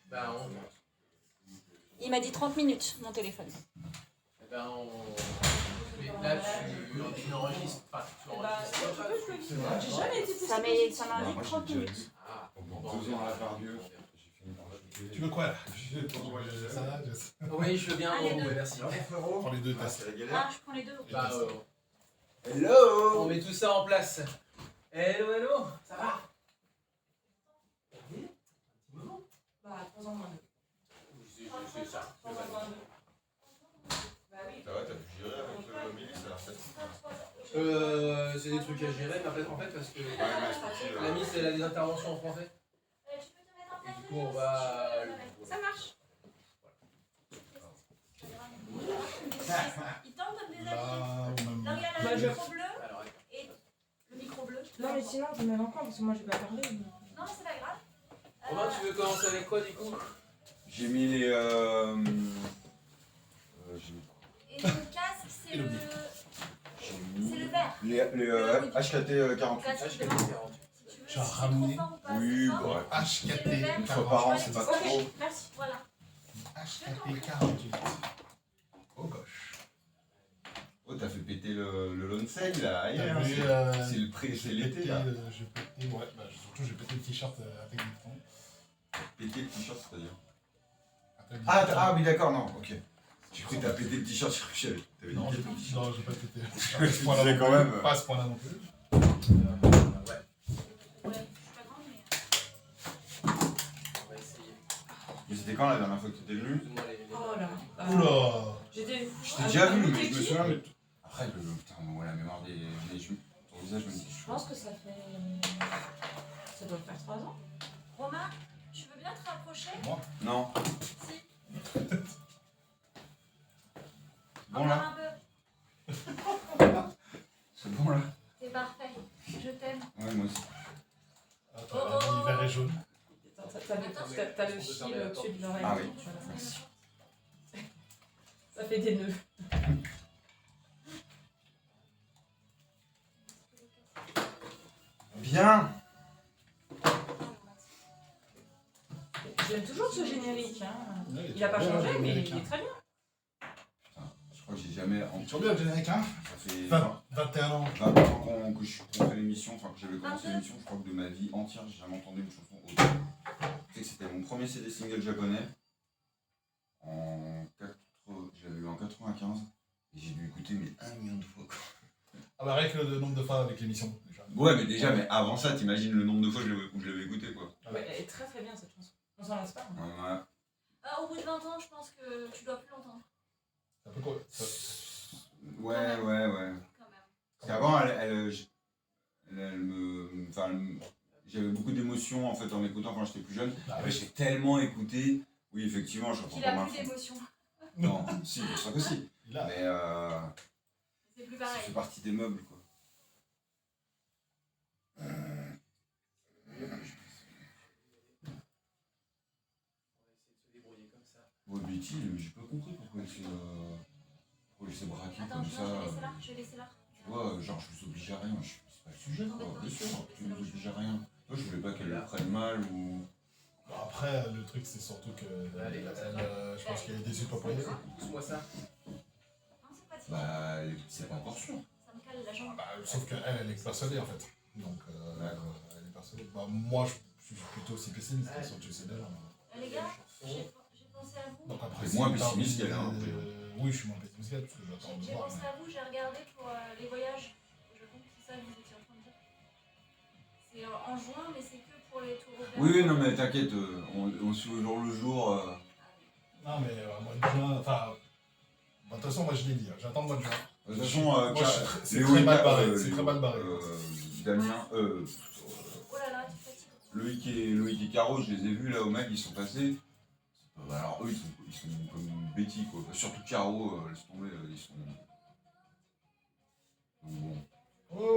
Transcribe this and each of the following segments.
Bah, on... Il m'a dit 30 minutes, mon téléphone. Eh ben, là, tu enregistres. Enfin, tu enregistres. J'ai jamais été testé. Ça m'indique 30 minutes. Ah, Bon, 2 ans à la Pardieu. Tu veux quoi là? oui, je veux bien. Allez, Oh, deux. merci. Prends les deux tasses. Ah, je prends les deux. Bah, Hello. on met tout ça en place. Hello, hello. Ça va? Bah, 3 ans moins. C'est ça. Bah oui. Ça va, t'as pu gérer avec le milice là? C'est des trucs à gérer, mais en fait, parce que la Miss, elle a des interventions en français. Et du coup, on va. Ça marche. Il tente de me déshabiller. Là, il y a le micro bleu Alors, et le micro bleu. Non mais sinon je mets encore parce que moi j'ai pas parlé. Non, mais c'est pas grave. Romain, tu veux commencer avec quoi du coup? J'ai mis les. J'ai mis quoi? Et le casque, c'est le vert. Les HKT 48. Casque de HKT vent. 48. Si tu veux, Tu as si c'est ramené trop fort ou pas, Oui, c'est fort. bref. HKT Une fois par an, c'est pas trop. Ok, merci. Voilà. HKT 48. Oh gauche. Oh, t'as fait péter le lone sale là. hier, T'as vu, c'est le pré, c'est l'été là. J'ai pété, ouais, bah, surtout j'ai pété le t-shirt avec du temps. Péter le t-shirt, c'est-à-dire. Avec du Ah, temps. ah oui, d'accord, non, ok. J'ai cru que t'as pété le t-shirt sur Michel. T'avais Non, niqué j'ai ton t-shirt. non, j'ai pas pété. Je me disais quand même. Pas à ce point-là non plus. Ouais. Ouais, je suis pas grande, mais. On va essayer. Mais c'était quand la dernière fois que t'étais venu? Donne-moi les. Oh là. Oula. J'étais. Je t'ai déjà vu, mais je me souviens. Mais... Après, putain, on voit la mémoire des. Ton visage me dit. Je pense que ça fait. Ça doit faire 3 ans. Romain, tu veux bien te rapprocher? Non. Si. Bon Encore là. un peu. C'est bon là. C'est parfait. Je t'aime. Ouais, moi aussi. Attends, la vie vert et jaune. T'as le fil au-dessus de l'oreille. Ah oui. Voilà. Ça fait des nœuds. Bien. J'aime toujours ce générique. Hein. Ouais, Il a pas bien, changé, le mais générique, il est hein. très bien. Putain, je crois que j'ai jamais. Tu vois bien le générique, hein? Ça fait 21 ans. 20 ans qu'on fait l'émission, enfin que j'avais commencé l'émission, je crois que de ma vie entière, j'ai jamais entendu une chanson autant. Tu sais que c'était mon premier CD single japonais. Je l'avais eu en 95. Et j'ai dû écouter mais 1 million de fois quoi. Ah bah avec le nombre de fois avec l'émission déjà. Ouais mais déjà, mais avant ça, t'imagines le nombre de fois où je l'avais écouté quoi. Ouais, elle est très très bien cette chanson. On s'en lasse pas. Hein. Ouais. Au bout de 20 ans, je pense que tu dois plus l'entendre. C'est un peu quoi? Ouais. Quand même. Parce qu'avant, elle me. Enfin, j'avais beaucoup d'émotions en fait en m'écoutant quand j'étais plus jeune. Ah Mais oui. j'ai tellement écouté. Oui, effectivement, je reprends Il pas a ma plus faute. d'émotion. Non, si, bien sûr que si. Il a. Mais C'est plus ça pareil. fait partie des meubles quoi. Ouais, Betty, j'ai pas compris pourquoi il s'est braqué Attends, comme je ça. vais laisser là. Tu vois, genre je vous oblige à rien. C'est pas le sujet quoi, bien sûr, tu nous obliges à rien. Moi je voulais pas qu'elle le prenne mal ou. Bon, après, le truc c'est surtout que. Allez, je pense qu'elle est déçue pas pour rien. Pousse-moi ça. Non, c'est pas Bah, c'est pas encore sûr. Ça me cale la jambe. Bah, sauf qu'elle, elle est persuadée en fait. Donc, D'accord. elle est persuadée. Bah, moi, je suis plutôt aussi pessimiste que sur tu d'elle. Les gars, j'ai pensé à vous. Donc après, T'es si moins t'as envie pessimiste qu'elle, hein, de- Oui, je suis moins pessimiste qu'elle parce que j'attends de J'ai voir. pensé mais- à vous, j'ai regardé pour les voyages au Japon. C'est ça que vous étiez en train de dire. C'est en juin, mais c'est que pour les tours européens. Oui, non mais t'inquiète, on suit au jour le jour. Non, mais mois de juin, enfin. Bah, de toute façon, moi je l'ai dit, hein, j'attends le mois de juin. De toute façon, Moi, c'est Léo très et mal Ka- barré. C'est Léo, très mal barré. Damien, Oh là là, tu fatigues. Loïc et Caro, je les ai vus là au Mag, ils sont passés. Alors eux, ils sont comme Betty quoi. Surtout Caro, laisse tomber, ils sont. Donc bon.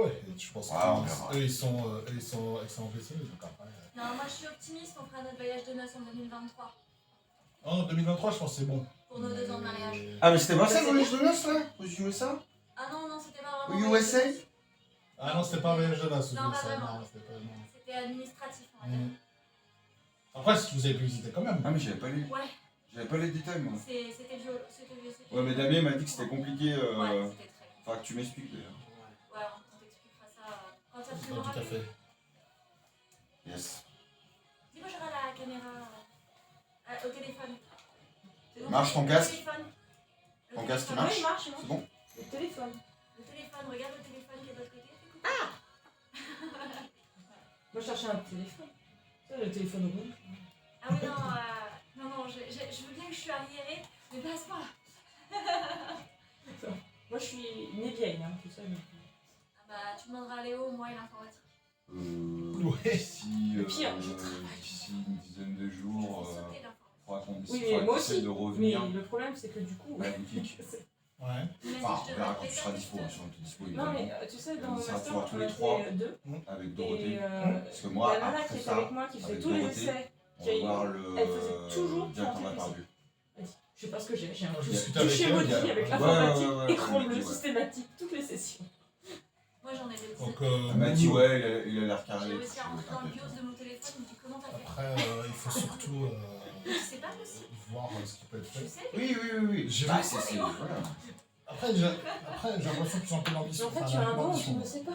Ouais, et je pense on verra. qu'eux ils sont excellents pessimistes. Donc après. Non, moi je suis optimiste, on fera notre voyage de noces en 2023. En 2023, je pense que c'est bon. Pour nos 2 ans de mariage. Ah mais c'était pas ça le voyage de noces là aux USA? Ah non, non, c'était pas Aux vraiment. USA? Ah non, c'était pas un voyage de noces. Non, pas ça, vraiment. non, c'était pas. Non. C'était administratif, on va dire. Mm. Ah, Après, si vous avez pu visiter quand même. Ah, mais j'avais pas lu. Ouais, J'avais pas les détails, moi. c'était violent. Ouais, mais Damien m'a dit que c'était compliqué. Ouais, c'était très compliqué. Enfin, que tu m'expliques d'ailleurs. Ouais, on t'expliquera ça quand ça Dans te du café. Yes. Dis bonjour à la caméra, au téléphone. C'est bon, Marche ton le casque. téléphone. Le Ton casque, il téléphone. marche. Ouais, il marche, il marche. C'est bon? Le téléphone. Le téléphone, regarde le téléphone qui est de l'autre côté. Fais coucou. Moi, je cherchais un téléphone. Ça, le téléphone rouge. Ah oui, non, je veux bien que je suis arriérée, mais pas à ce point. Moi, je suis née vieille, hein, tout ça. Ah bah, tu demanderas à Léo, moi et l'informatique. Ouais. D'ici Le pire, je travaille. d'ici une dizaine de Je jours, vais sauter l'informatique. faudra qu'on Oui, faudra mais moi qu'on essaie aussi. de Mais revenir le problème, c'est que du coup. à la boutique. Ouais. Il m'a dit Enfin, que je on verra devrais quand tu seras dispo, péter hein, si on est dispo Non, évidemment. mais tu sais, dans On mon sera master, toujours tous on les a trois. fait deux. Avec Dorothée. Et Parce que il y moi, a Nana qui après était ça, avec moi, qui faisait avec tous les Dorothée, essais. on va voir le Elle faisait toujours directeur chanter d'Appardu. Je sais pas ce que j'ai un Je Il y a- discutais avec toucher elle. maudit il y a- avec Ouais, l'informatique, ouais, écran ouais, bleu, ouais. systématique, toutes les sessions. Moi j'en ai des petits. Donc, Elle m'a dit, ouais, il a l'air carré. J'ai et réussi à tout, rentrer dans le t'inquiète. BIOS de mon téléphone, il me dit comment t'as fait. après, il faut surtout C'est pas possible. voir ce qui peut être Tu fait. sais, Oui. J'ai Ah, vu. c'est voilà. Après, j'ai l'impression qu'ils ont un peu d'ambition. En fait, Enfin, tu as un don, l'ambition. tu ne sais pas.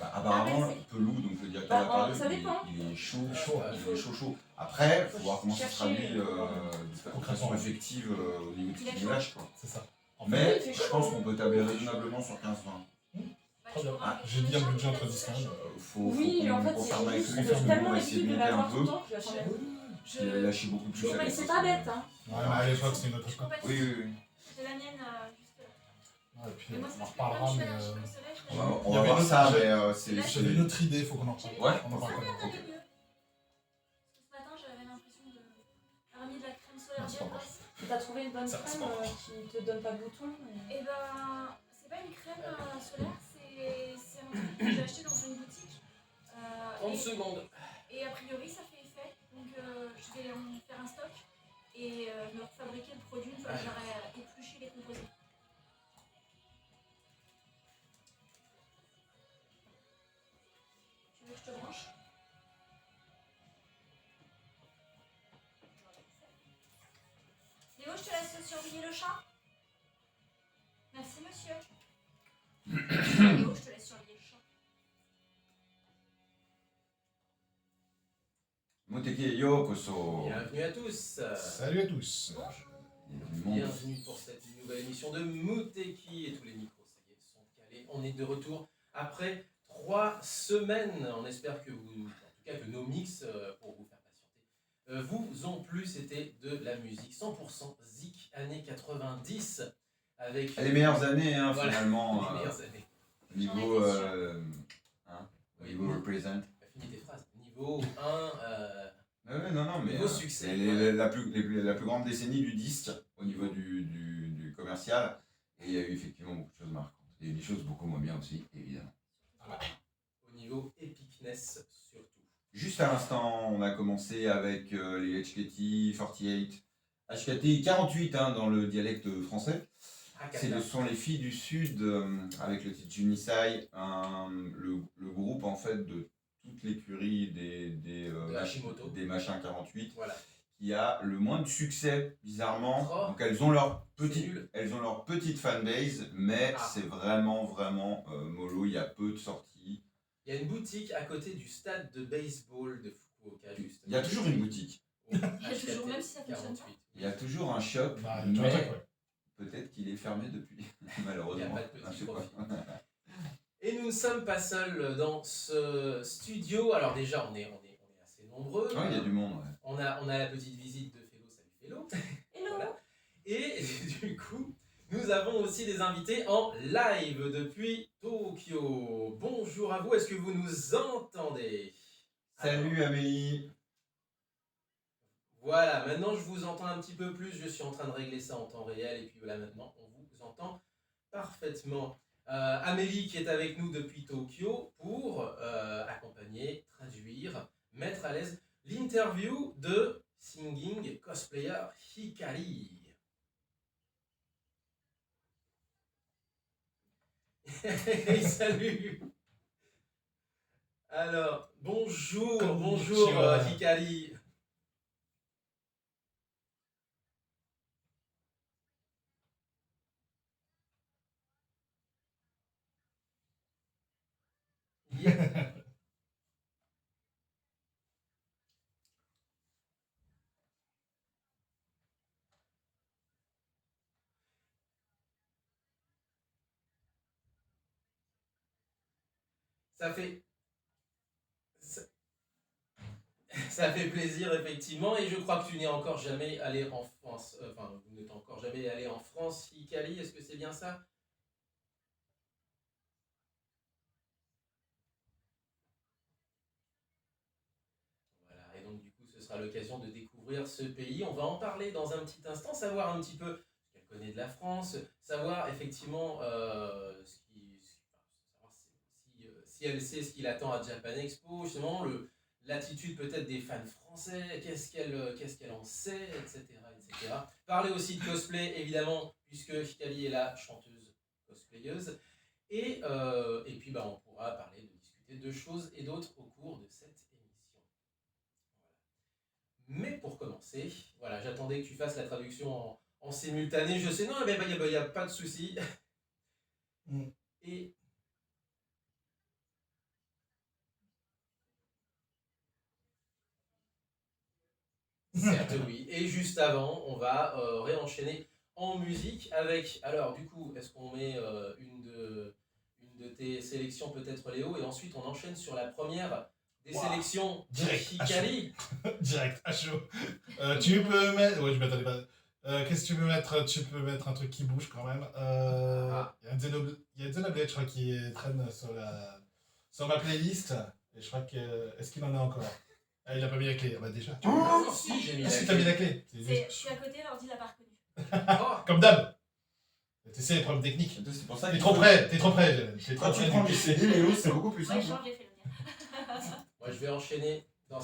Bah, apparemment, Ah, mais Pelou, donc le directeur Bah, d'Appardu, ça dépend. il est chaud, Il faut- chaud. Après, il faut voir comment ça se chercher, traduit de façon effective au niveau de ce qu'il lâche, quoi. C'est ça. En Mais il fait je chaud, pense hein. qu'on peut tabler raisonnablement sur 15-20. bah, Très tu bien. pourras Ah, me j'ai dit un mettre budget ça, entre mais 10 ça, 15. Faut Oui, en fait, confirmer c'est avec juste lui, que j'ai tellement on va essayer l'habitude de de monter l'avoir un tout le peu. temps que je l'attendais. Il a lâché beaucoup plus. Mais avec c'est ça. pas bête, hein. Ouais, mais à l'époque, c'était une autre Je époque. compatis. Oui. J'ai la mienne juste là. Ouais, et puis, Mais moi, on c'est en parce que reparlera, comme je mais. fais l'archive au soleil, je On fais- va, Il on y va avait voir une ça, autre- mais c'est. J'avais une autre idée, il faut qu'on en parle. Ouais. On en parle quand même. Parce que ce matin, j'avais l'impression d'avoir mis de la crème solaire Non, c'est pas bien bon. grasse. T'as trouvé une bonne Ça, c'est crème pas qui te donne pas de boutons Et ben, c'est pas une crème solaire, c'est un truc que j'ai acheté dans une boutique. 30 secondes. Et a priori, ça fait effet. Donc, je vais en faire un stock et me refabriquer le produit une fois que j'aurai épluché les composés. Tu veux que je te branche? Léo, je te laisse surveiller le chat. Merci, monsieur. Léo, je te laisse surveiller le chat. Moteki Yokoso. Bienvenue à tous. Salut à tous. Il y a du monde. Bienvenue pour cette nouvelle émission de Muteki et tous les micros, ça y est, sont calés. On est de retour après 3 semaines. On espère que vous, en tout cas que nos mix, pour vous faire patienter, vous ont plu. C'était de la musique 100% Zik années 90 avec Les meilleures années, hein, Voilà, finalement. les meilleures années. Niveau. J'en étais Oui, Niveau represent. Fini tes phrases. Niveau 1, Ouais, non, mais. Niveau succès. C'est la plus grande décennie du disque au niveau du commercial. Et il y a eu effectivement beaucoup de choses marquantes. Il y a eu des choses beaucoup moins bien aussi, évidemment. au niveau epicness surtout. Juste à l'instant, on a commencé avec les HKT 48 hein, dans le dialecte français. Ce sont les filles du Sud avec le titre Junisai, le groupe en fait de toute l'écurie De Hashimoto. des machins 48 Voilà. qui a le moins de succès bizarrement. Oh. Donc elles ont leur nul. petite fanbase, mais Ah. c'est vraiment mollo. Il y a peu de sorties. Il y a une boutique à côté du stade de baseball de Fukuoka. Justement. Il y a toujours une boutique. Il y a toujours, même si ça fonctionne pas. Il y a toujours un shop, Bah, tu vois, mais ouais. peut-être qu'il est fermé depuis Il malheureusement. n'y a pas de Ah, je petit sais pas. profit. Et nous ne sommes pas seuls dans ce studio. Alors déjà, on est assez nombreux. Ah, il y a du monde. Ouais. On a la petite visite de Félo. Salut Félo. Hello. Voilà. Et du coup, nous avons aussi des invités en live depuis Tokyo. Bonjour à vous, est-ce que vous nous entendez? Salut Amélie. Voilà, maintenant je vous entends un petit peu plus, je suis en train de régler ça en temps réel et puis voilà, maintenant on vous entend parfaitement. Amélie qui est avec nous depuis Tokyo pour accompagner, traduire, mettre à l'aise l'interview de Singing Cosplayer Hikari. Salut. Alors, bonjour Konnichiwa. Hikari. dire. Ça fait, ça, ça fait plaisir effectivement et je crois que tu n'es encore jamais allé en France, enfin vous n'êtes encore jamais allé en France, Hikari, est-ce que c'est bien ça? Voilà, et donc du coup ce sera l'occasion de découvrir ce pays. On va en parler dans un petit instant, savoir un petit peu ce qu'elle connaît de la France, savoir effectivement savoir si elle sait ce qui l'attend à Japan Expo, justement l'attitude peut-être des fans français, qu'est-ce qu'elle en sait, etc., etc. Parler aussi de cosplay, évidemment, puisque Hikari est la chanteuse cosplayeuse. Et puis bah, on pourra parler, discuter de choses et d'autres au cours de cette émission. Voilà. Mais pour commencer, voilà, j'attendais que tu fasses la traduction en simultané. Je sais, non, il n'y a pas de souci. Et certes, oui. Et juste avant, on va réenchaîner en musique avec. Alors, du coup, est-ce qu'on met une de tes sélections, peut-être Léo, et ensuite on enchaîne sur la première des sélections direct, Hikari. Direct, à chaud. Tu peux mettre. Ouais, je m'attendais pas. Qu'est-ce que tu peux mettre? Tu peux mettre un truc qui bouge quand même. Il y a Xenoblade, je crois, qui traîne sur ma playlist. Et je crois que. Est-ce qu'il en a encore? Ah, il a pas mis la clé. Ah bah déjà. Si, j'ai mis Ah, la si, clé. t'as mis la clé. Je suis à côté, l'ordi l'a pas reconnu. Oh, Comme d'hab. Tu sais, les problèmes techniques. C'est pour ça T'es que trop près, t'es trop près. Quand tu prends les CD, Léo, c'est beaucoup plus Ouais, simple. change, j'ai fait le mien. moi, je vais enchaîner dans.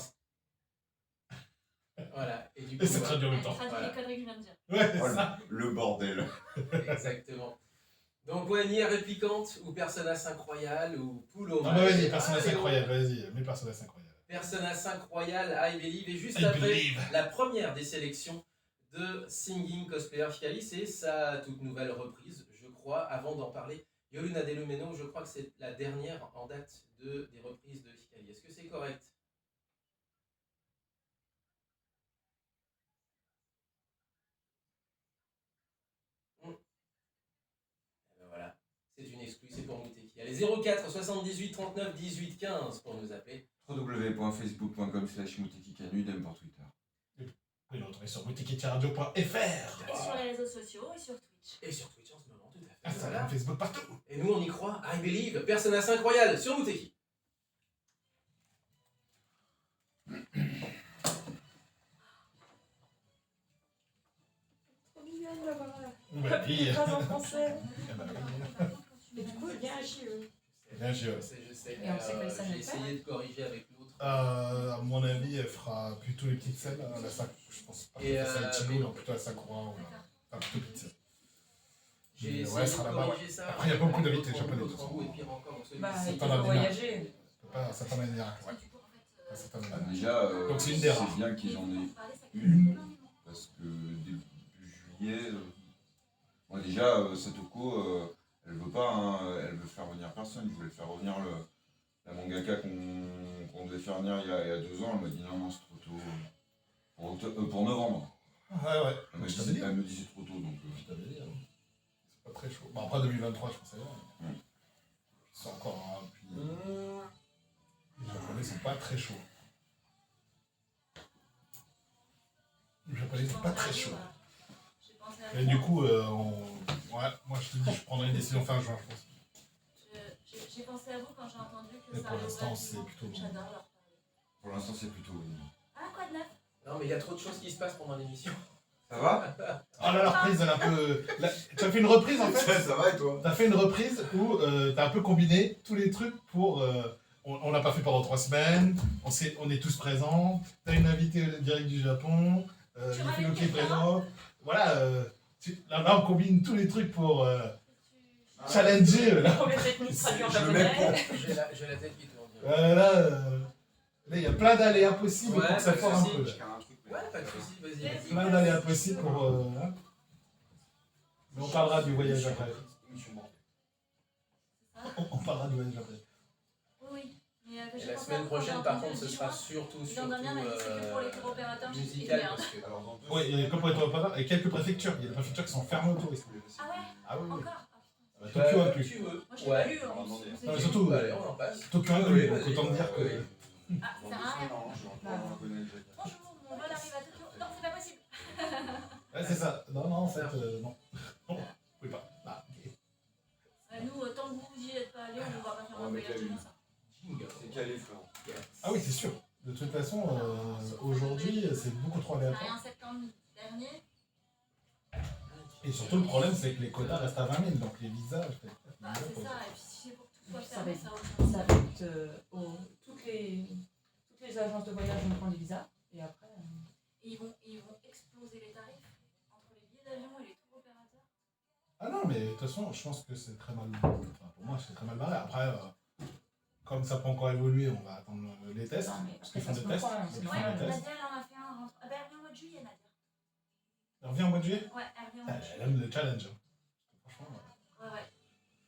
Voilà. Et du coup, Et c'est traduit en même temps. Traduis Voilà. les conneries que je viens de dire. Ouais, c'est Oh, ça. le bordel. exactement. Donc, ouais, Nier Réplicante ou Persona Incroyal ou Poule Ah bah vas-y, Persona 5 Royal, vas-y, mets Persona 5 Royal. Persona 5 Royal, I Believe. Et juste I après, Believe. la première des sélections de Singing Cosplayer Hikari, c'est sa toute nouvelle reprise, je crois, avant d'en parler. Yoluna Delumeno, je crois que c'est la dernière en date des reprises de Hikari. Est-ce que c'est correct? Et ben voilà, c'est une exclue, c'est pour Muteki. Allez, 04 78 39 18 15 pour nous appeler. www.facebook.com/mutekikanu, idem pour Twitter. Oui, on est sur boutiquetieradio.fr. Et sur les réseaux sociaux et sur Twitch. Et sur Twitch en ce moment, tout à fait. Instagram, Voilà. Facebook, partout. Et nous, on y croit. I Believe, Persona 5 Royal sur Muteki. Trop mignonne d'avoir Bah, une phrase en français. Eh bah oui. Mais du coup, il y a un JE. Bien sûr. Je sais. Et on sait que ça ne J'ai fait pas. essayé de corriger avec l'autre. À mon avis, elle fera plutôt les petites scènes. La sac, je pense pas Et, qu'elle fasse la Ichigo, mais- non, plutôt la Sakura. Ou enfin, plutôt petites scènes. J'ai Ouais, essayé sera de là-bas, corriger ça. Après, il y a beaucoup avec d'invités l'autre japonais, angle, de toute l'autre façon. angle, et puis encore, donc celui-ci. Bah, C'est il pas faut la voyager. Pas certains manières. Ouais. Parce que du coup, en fait, Pas certains Ah, manières. déjà, Donc, c'est une des rares. c'est bien qu'ils en aient parler, ça une. crée énormément. Parce que début juillet, bon, déjà, Satoko, elle veut pas, hein, elle veut faire venir personne. Il voulait faire revenir la mangaka qu'on devait faire venir il y a 2 ans. Elle m'a dit non, c'est trop tôt. Pour novembre. Ouais. Elle Je t'avais dit. me dit c'est trop tôt. Donc, Je t'avais dit. C'est pas très chaud. Bon, après 2023, je pense à rien. C'est encore. Puis, les Japonais sont pas très chauds. Les Japonais sont pas très chauds. J'ai pensé à Et vous. du coup, ouais, moi je te dis, je prendrai une décision fin juin, je pense. J'ai pensé à vous quand j'ai entendu que Mais ça pour allait l'instant, ouvrir c'est du plutôt vent. bon. J'adore leur parler. pour l'instant, c'est plutôt. Ah, quoi de neuf? Non, mais il y a trop de choses qui se passent pendant l'émission. Ça va? Oh là, la reprise, elle est un peu. Tu as fait une reprise en fait. Ça va et toi? T'as fait une reprise où t'as un peu combiné tous les trucs pour. On l'a pas fait pendant 3 semaines, on est tous présents, t'as une invitée direct du Japon, Yufino qui est présent. Voilà, là on combine tous les trucs pour challenger. Là, Combien techniques traduit en Je le mets japonais? J'ai la tête qui tourne. là, il y a plein d'aléas possibles Ouais, pour que ça pas de foire un souci. peu. Là. Ouais, pas de soucis, vas-y. Vas-y. Plein d'aléas possibles pour. Hein. Mais on parlera du voyage après. On parlera du voyage après. Oui, Oui. Mais Et la semaine prochaine, par contre, ce sera surtout Damien m'a dit que c'était pour les tours opérateurs. musical. Merde. Parce que... Oui, il y a comme pour les tours et quelques préfectures. Il y a des préfectures qui sont fermées aux touristes. Ah ouais. Ah oui, oui. Encore. Tokyo inclus. tu veux. Moi, je l'ai Ouais. pas lu. on va demander. Non, mais surtout, Allez, on en passe. Tokyo Oui, inclus. vas-y. Donc autant dire que. Oui. Ah, ça sert à rien. On connaît le jeu. Bonjour, mon vol arrive à Tokyo. Non, c'est pas possible. Ouais, c'est ça. Non, en fait, non. Non, oui pas. Ah, ok. Nous, tant que vous n'y êtes pas allés, on va pas faire un Ouais, mais voyage t'as comme vu. ça. C'est calé, Florent. Ah oui, c'est sûr. De toute façon, aujourd'hui, c'est beaucoup trop Ça a aléatoire. rien en septembre dernier. Et surtout, le problème, c'est que les quotas restent à 20 000. Donc les visas, je fais Bah, c'est ça. Et puis si c'est pour que tout soit Ça fermé, va ça être- a aucun Ça sens. va être toutes les agences de voyage vont prendre des visas et après. Et ils vont exploser les tarifs entre les billets d'avion et les tours opérateurs. Ah non, mais de toute façon, je pense que c'est très mal. Enfin, pour moi, c'est très mal barré. Après, comme ça peut encore évoluer, on va attendre les tests. Non, mais Parce qu'ils après, font ça des se tests. comprend, hein, donc c'est ils font Ouais, des tests. Nadia, elle en a fait un. Ah bah, elle revient au mois de juillet, Nadia. Elle revient au mois de juillet. Ouais, elle revient au mois de Elle juillet. aime le challenge. Franchement, Ouais.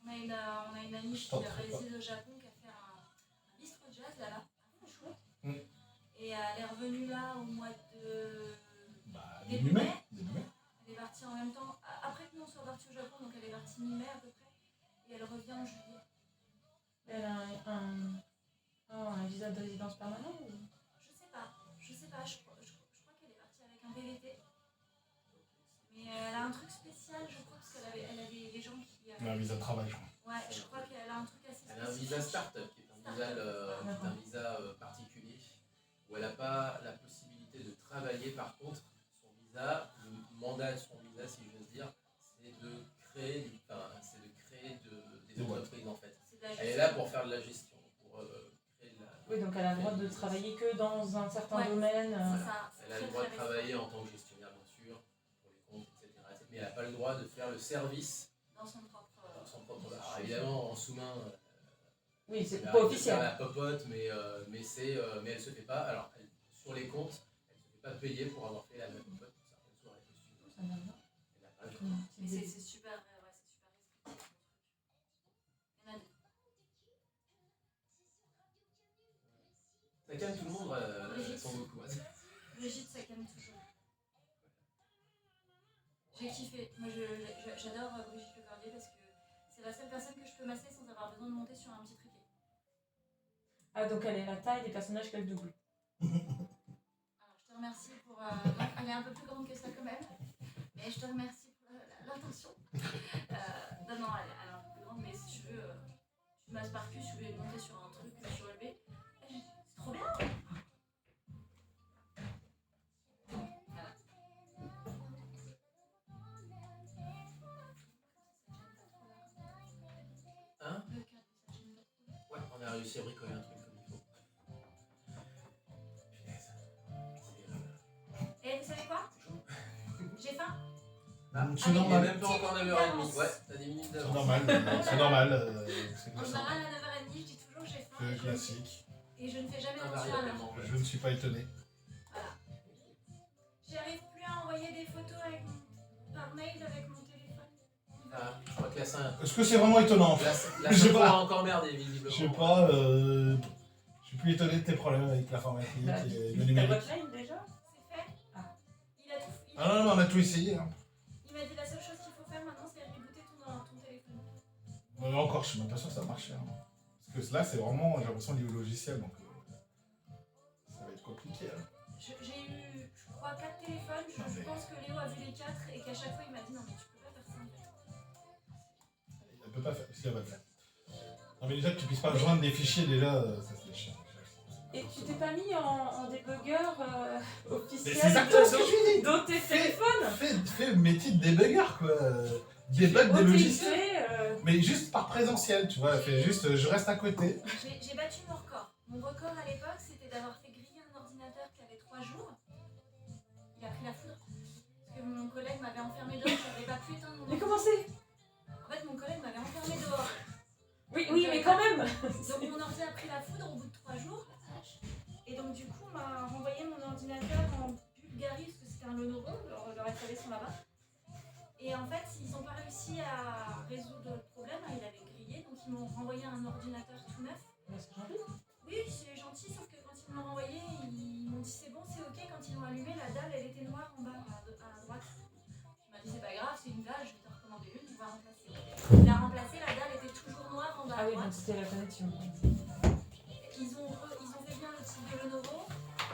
On a une amie qui réside au Japon qui a fait un bistrot jazz là-bas. Chouette. Mm. Et elle est revenue là au mois de. bah, Début début mai. mai. Début mai. Elle est partie en même temps. Après que nous on soit partis au Japon, donc elle est partie mi-mai à peu près. Et elle revient en juillet. Elle a un visa de résidence permanent ou... Je sais pas. Je crois qu'elle est partie avec un PVT. Mais elle a un truc spécial, je crois, parce elle a des gens qui. Elle a un visa de travail, je crois. Ouais, je crois qu'elle a un truc assez Elle a un spécifique. visa start-up, qui est un visa particulier, où elle n'a pas la possibilité de travailler. Par contre, son visa, le mandat de son visa, si j'ose dire, c'est de créer, des boîtes. entreprises en fait. C'est de la Elle est gestion. là pour faire de la gestion, pour créer de la... Oui, donc elle a le droit de travailler que dans un certain Ouais, domaine. C'est ça. c'est Elle a le très, droit de très travailler en tant que gestionnaire, bien sûr, pour les comptes, etc. Mais elle n'a pas le droit de faire le service dans son propre. dans son propre... Alors évidemment, en sous-main, Oui, c'est elle pas arrive de officiel. faire la popote, mais elle se fait pas. Alors, sur les comptes, elle se fait pas payer pour avoir fait la même popote pour certaines soirées costumes. Ça n'a rien. Elle n'a pas le droit. Mais c'est super, ouais, c'est super restrictif. Il y en a des- Ça calme tout le monde, Brigitte. sans beaucoup. Brigitte, ça calme toujours. J'ai kiffé. Moi, j'adore Brigitte Le Cordier parce que c'est la seule personne que je peux masser sans avoir besoin de monter sur un petit trépied. Ah, donc elle est la taille des personnages qu'elle double. Alors, je te remercie pour. Non, elle est un peu plus grande que ça quand même. Mais je te remercie pour l'intention. Non, elle est un peu plus grande, mais si tu veux, tu masses par cul, si tu veux monter sur un truc surélevé. C'est trop bien! Voilà. Hein? Le cadre, ça gêne pas trop. Ouais, on a réussi à bricoler un truc comme il faut. Punaise. Et vous savez quoi? C'est chaud. J'ai faim. Ah, C'est il est normal. même pas encore 9h30. Ouais, t'as 10 minutes C'est d'avance. normal. C'est normal. C'est En classique. général, à 9h30, je dis toujours j'ai faim. C'est classique. Et je ne fais jamais attention à l'heure. Invariablement. Je ne suis pas étonné. J'arrive plus à envoyer des photos par mail avec mon téléphone. Ah, je crois que la Saint... Est-ce que c'est vraiment étonnant? La Je sais Saint pas. a encore merdé, visiblement. Je sais pas. Je suis plus étonné de tes problèmes avec l'informatique Bah, et le t'as numérique. votre mail déjà? C'est fait. Ah. Il a tout. Ah non, non, on a tout essayé. Hein. Il m'a dit la seule chose qu'il faut faire maintenant, c'est rebooter ton téléphone. Mais encore, je suis même pas sûr que ça marche. Hein. Parce que là, c'est vraiment, j'ai l'impression, lié au logiciel. Donc, ça va être compliqué. Hein. J'ai eu, je crois, 4 téléphones. Je pense que Léo a vu les 4 et qu'à chaque fois, il m'a dit non, mais tu peux pas faire ça. En fait. Elle peut pas faire. Si, elle va le faire. Non, mais déjà que tu puisses pas joindre des fichiers, déjà, ça c'est chiant. Et tu t'es pas mis en débuggeur Mais officiel c'est exactement ce que je dis! dans tes téléphones? Fais le métier de débugger, quoi. Débug des logiciels. OTP, Mais juste par présentiel, tu vois. Fais juste, je reste à côté. J'ai battu mon record. Mon record à l'époque, c'était d'avoir fait griller un ordinateur qui avait 3 jours. Il a pris la foudre. Parce que mon collègue m'avait enfermé dehors, j'avais pas pu éteindre mon Mais ordi. comment c'est? En fait, mon collègue m'avait enfermé dehors. Oui, mais quand même. Donc mon ordi a pris la foudre au bout de 3 jours. Et donc du coup, on m'a renvoyé mon ordinateur en Bulgarie, parce que c'était un Lenovo, leur installés sont là-bas. Et en fait, ils n'ont pas réussi à résoudre le problème, il avait grillé, donc ils m'ont renvoyé un ordinateur tout neuf. C'est gentil. Oui, c'est gentil, sauf que quand ils me l'ont renvoyé, ils m'ont dit c'est bon, c'est ok. Quand ils l'ont allumé, la dalle, elle était noire en bas, à droite. Il m'a dit c'est pas grave, c'est une dalle, je vais te recommander une, tu vas remplacer. Il a remplacé, la dalle était toujours noire en bas Ah à oui, donc droite. c'était la connexion. Ils ont fait bien le type de Lenovo,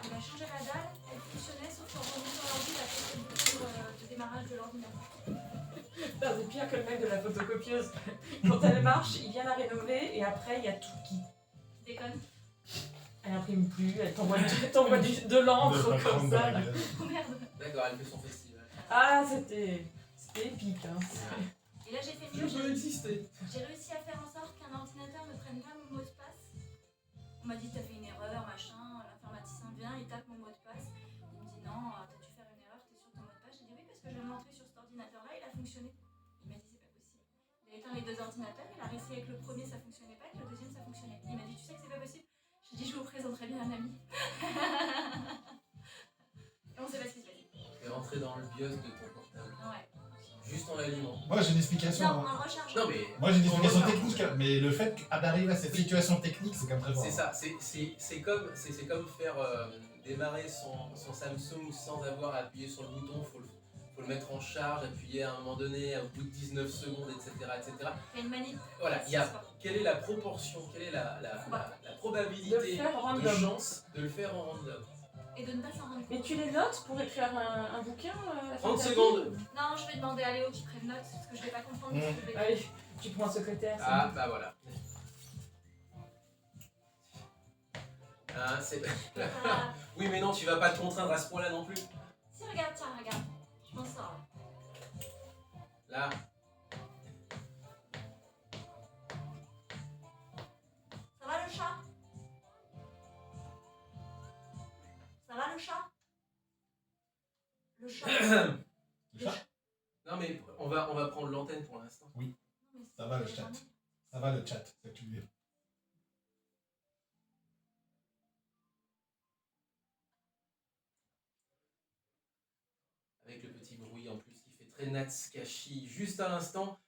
il a changé la dalle, elle fonctionnait, sauf qu'en remontant sur l'ordi, il a fait le bouton de démarrage de l'ordinateur. Putain, c'est pire que le mec de la photocopieuse. Quand elle marche, il vient la rénover et après il y a tout qui. Tu déconnes? Elle imprime plus, elle t'envoie de l'encre De comme ça. Là. Oh merde. D'accord, elle fait son festival. Ah, c'était épique. Hein. Et là j'ai fait Je mieux, peux exister. j'ai réussi à faire en sorte qu'un ordinateur ne prenne pas mon mot de passe. On m'a dit t'as fait une erreur, machin, l'informaticien vient, il tape mon mot de passe. Il me dit non, t'as dû faire une erreur, t'es sur ton mot de passe. J'ai dit oui parce que je viens de l'entrer sur cet ordinateur-là, il a fonctionné. Il m'a dit c'est pas possible. Il a éteint les deux ordinateurs, il a réessayé avec le premier, ça fonctionnait pas, avec le deuxième ça fonctionnait. Il m'a dit tu sais que c'est pas possible. J'ai dit je vous présenterai bien un ami. Et on sait pas ce qui se passe. Et rentrer dans le BIOS de ton portable. Ouais. Juste en l'allumant. Moi, j'ai une explication. Non, hein. en recharge. Non mais. Moi, j'ai une explication on technique, mais le fait d'arriver à cette situation technique, c'est quand même très fort. C'est ça, c'est comme faire démarrer son Samsung sans avoir à appuyer sur le bouton, faut le mettre en charge, appuyer à un moment donné, au bout de 19 secondes, etc. etc. T'as une manip. Voilà, il y a quelle est la proportion, quelle est la De le probabilité faire en de random. chance de le faire en random. Et de ne pas s'en rendre compte. Mais tu les notes pour écrire un bouquin à la fin 30 de ta vie secondes. Non, je vais demander à Léo qui prenne note, parce que je vais pas comprendre. Mmh. ce que je vais Allez, tu prends un secrétaire. Ah bah voilà. Ah, c'est... Ah, Oui mais non, tu vas pas te contraindre à ce point-là non plus. si, regarde, tiens, regarde. Je m'en sors. Là, Ça va le chat? Ça va le chat? Le chat. Le chat non mais on va prendre l'antenne pour l'instant. Non, mais Ça va, le c'est chat. jamais. Ça va le chat, c'est ce que tu veux dire. Avec le petit bruit en plus qui fait très Natsukashi. Juste à l'instant,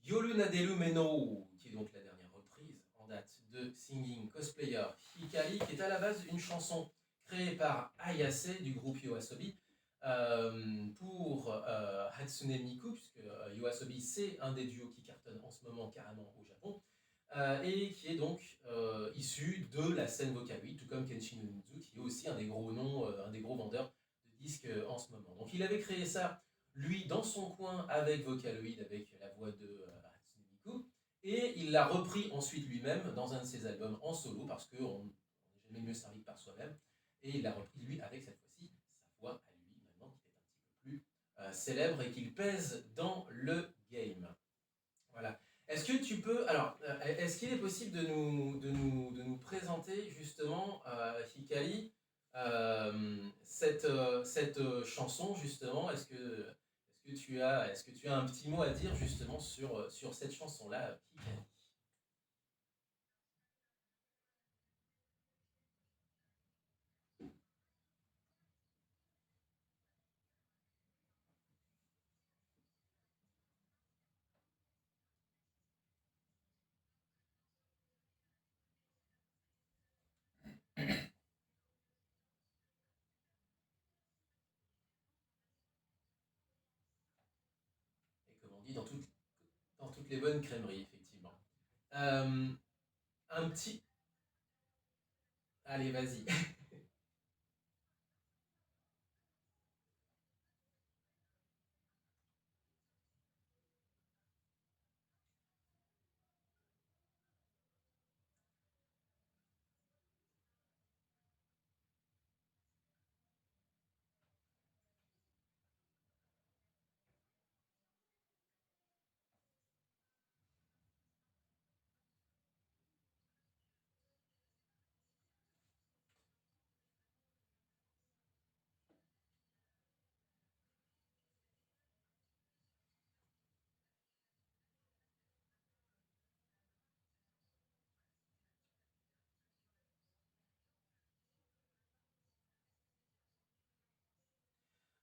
Yolu Nadelu Meno, qui est donc la dernière reprise en date de Singing Cosplayer Hikari, qui est à la base une chanson créée par Ayase du groupe YOASOBI pour Hatsune Miku, puisque YOASOBI c'est un des duos qui cartonne en ce moment carrément au Japon, et qui est donc issu de la scène Vocaloid, tout comme Kenshin Uemitsu, qui est aussi un des gros noms, un des gros vendeurs disque en ce moment. Donc il avait créé ça, lui, dans son coin, avec Vocaloid, avec la voix de Hatsune Miku, et il l'a repris ensuite lui-même dans un de ses albums en solo, parce qu'on n'est jamais mieux servi que par soi-même, et il l'a repris lui avec cette fois-ci sa voix à lui, maintenant qui est un petit peu plus célèbre et qu'il pèse dans le game. Voilà. Est-ce que tu peux... Alors, est-ce qu'il est possible de nous présenter justement, Hikari, cette chanson justement, est-ce que tu as un petit mot à dire justement sur cette chanson-là, Hikari? Et comme on dit dans toutes les bonnes crèmeries, effectivement. Un petit... Allez, vas-y.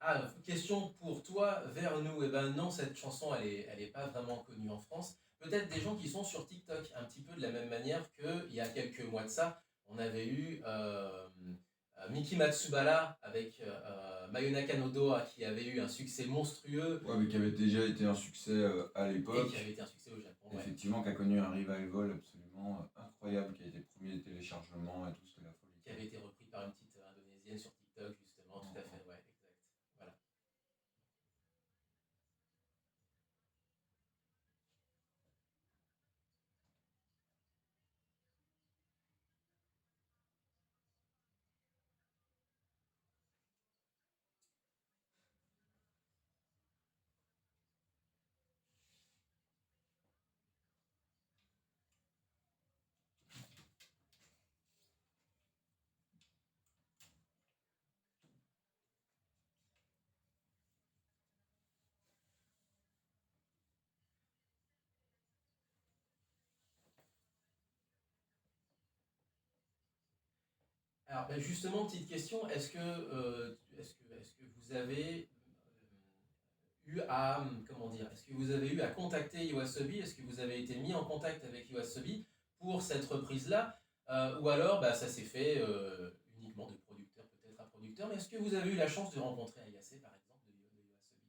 Ah, question pour toi, vers nous. Eh ben non, cette chanson, elle est pas vraiment connue en France. peut-être des gens qui sont sur TikTok, un petit peu de la même manière qu'il y a quelques mois de ça, on avait eu Miki Matsubara avec Mayonaka no Doa qui avait eu un succès monstrueux. Ouais, mais qui avait déjà été un succès à Et l'époque. qui avait été un succès au Japon. Effectivement, qui a connu un revival absolument incroyable, qui a été premier téléchargement et tout, c'était la folie. Qui avait été repris par une petite indonésienne sur TikTok, justement, tout à fait, ouais, exact. Voilà. Alors ben, justement, petite question, est-ce que vous avez eu à, comment dire, est-ce que vous avez eu à contacter YOASOBI, est-ce que vous avez été mis en contact avec YOASOBI pour cette reprise-là, ou alors bah, ça s'est fait uniquement de producteur peut-être à producteur, mais est-ce que vous avez eu la chance de rencontrer Ayase par exemple de YOASOBI?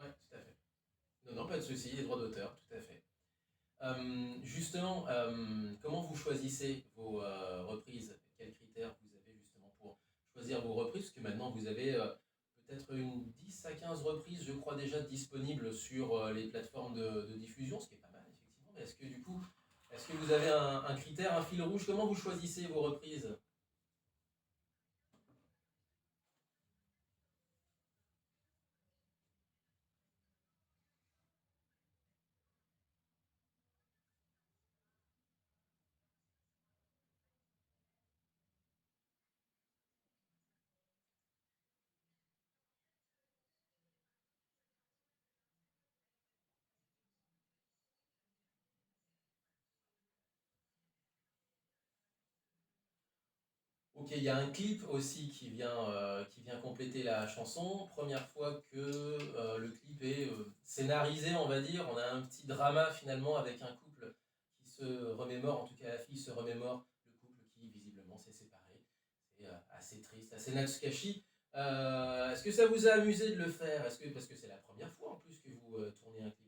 Oui, tout à fait. Non, non, pas de souci, les droits d'auteur, tout à fait. Justement, comment vous choisissez vos reprises? Quels critères vous avez justement pour choisir vos reprises? Parce que maintenant, vous avez peut-être une 10 à 15 reprises, je crois, déjà disponibles sur les plateformes de diffusion, ce qui est pas mal, effectivement. Mais est-ce que du coup, est-ce que vous avez un critère, un fil rouge? Comment vous choisissez vos reprises? Ok, il y a un clip aussi qui vient compléter la chanson. Première fois que le clip est scénarisé, on va dire. On a un petit drama finalement avec un couple qui se remémore, en tout cas la fille se remémore le couple qui visiblement s'est séparé. C'est assez triste, assez Natsukashi. Est-ce que ça vous a amusé de le faire? Parce que c'est la première fois en plus que vous tournez un clip?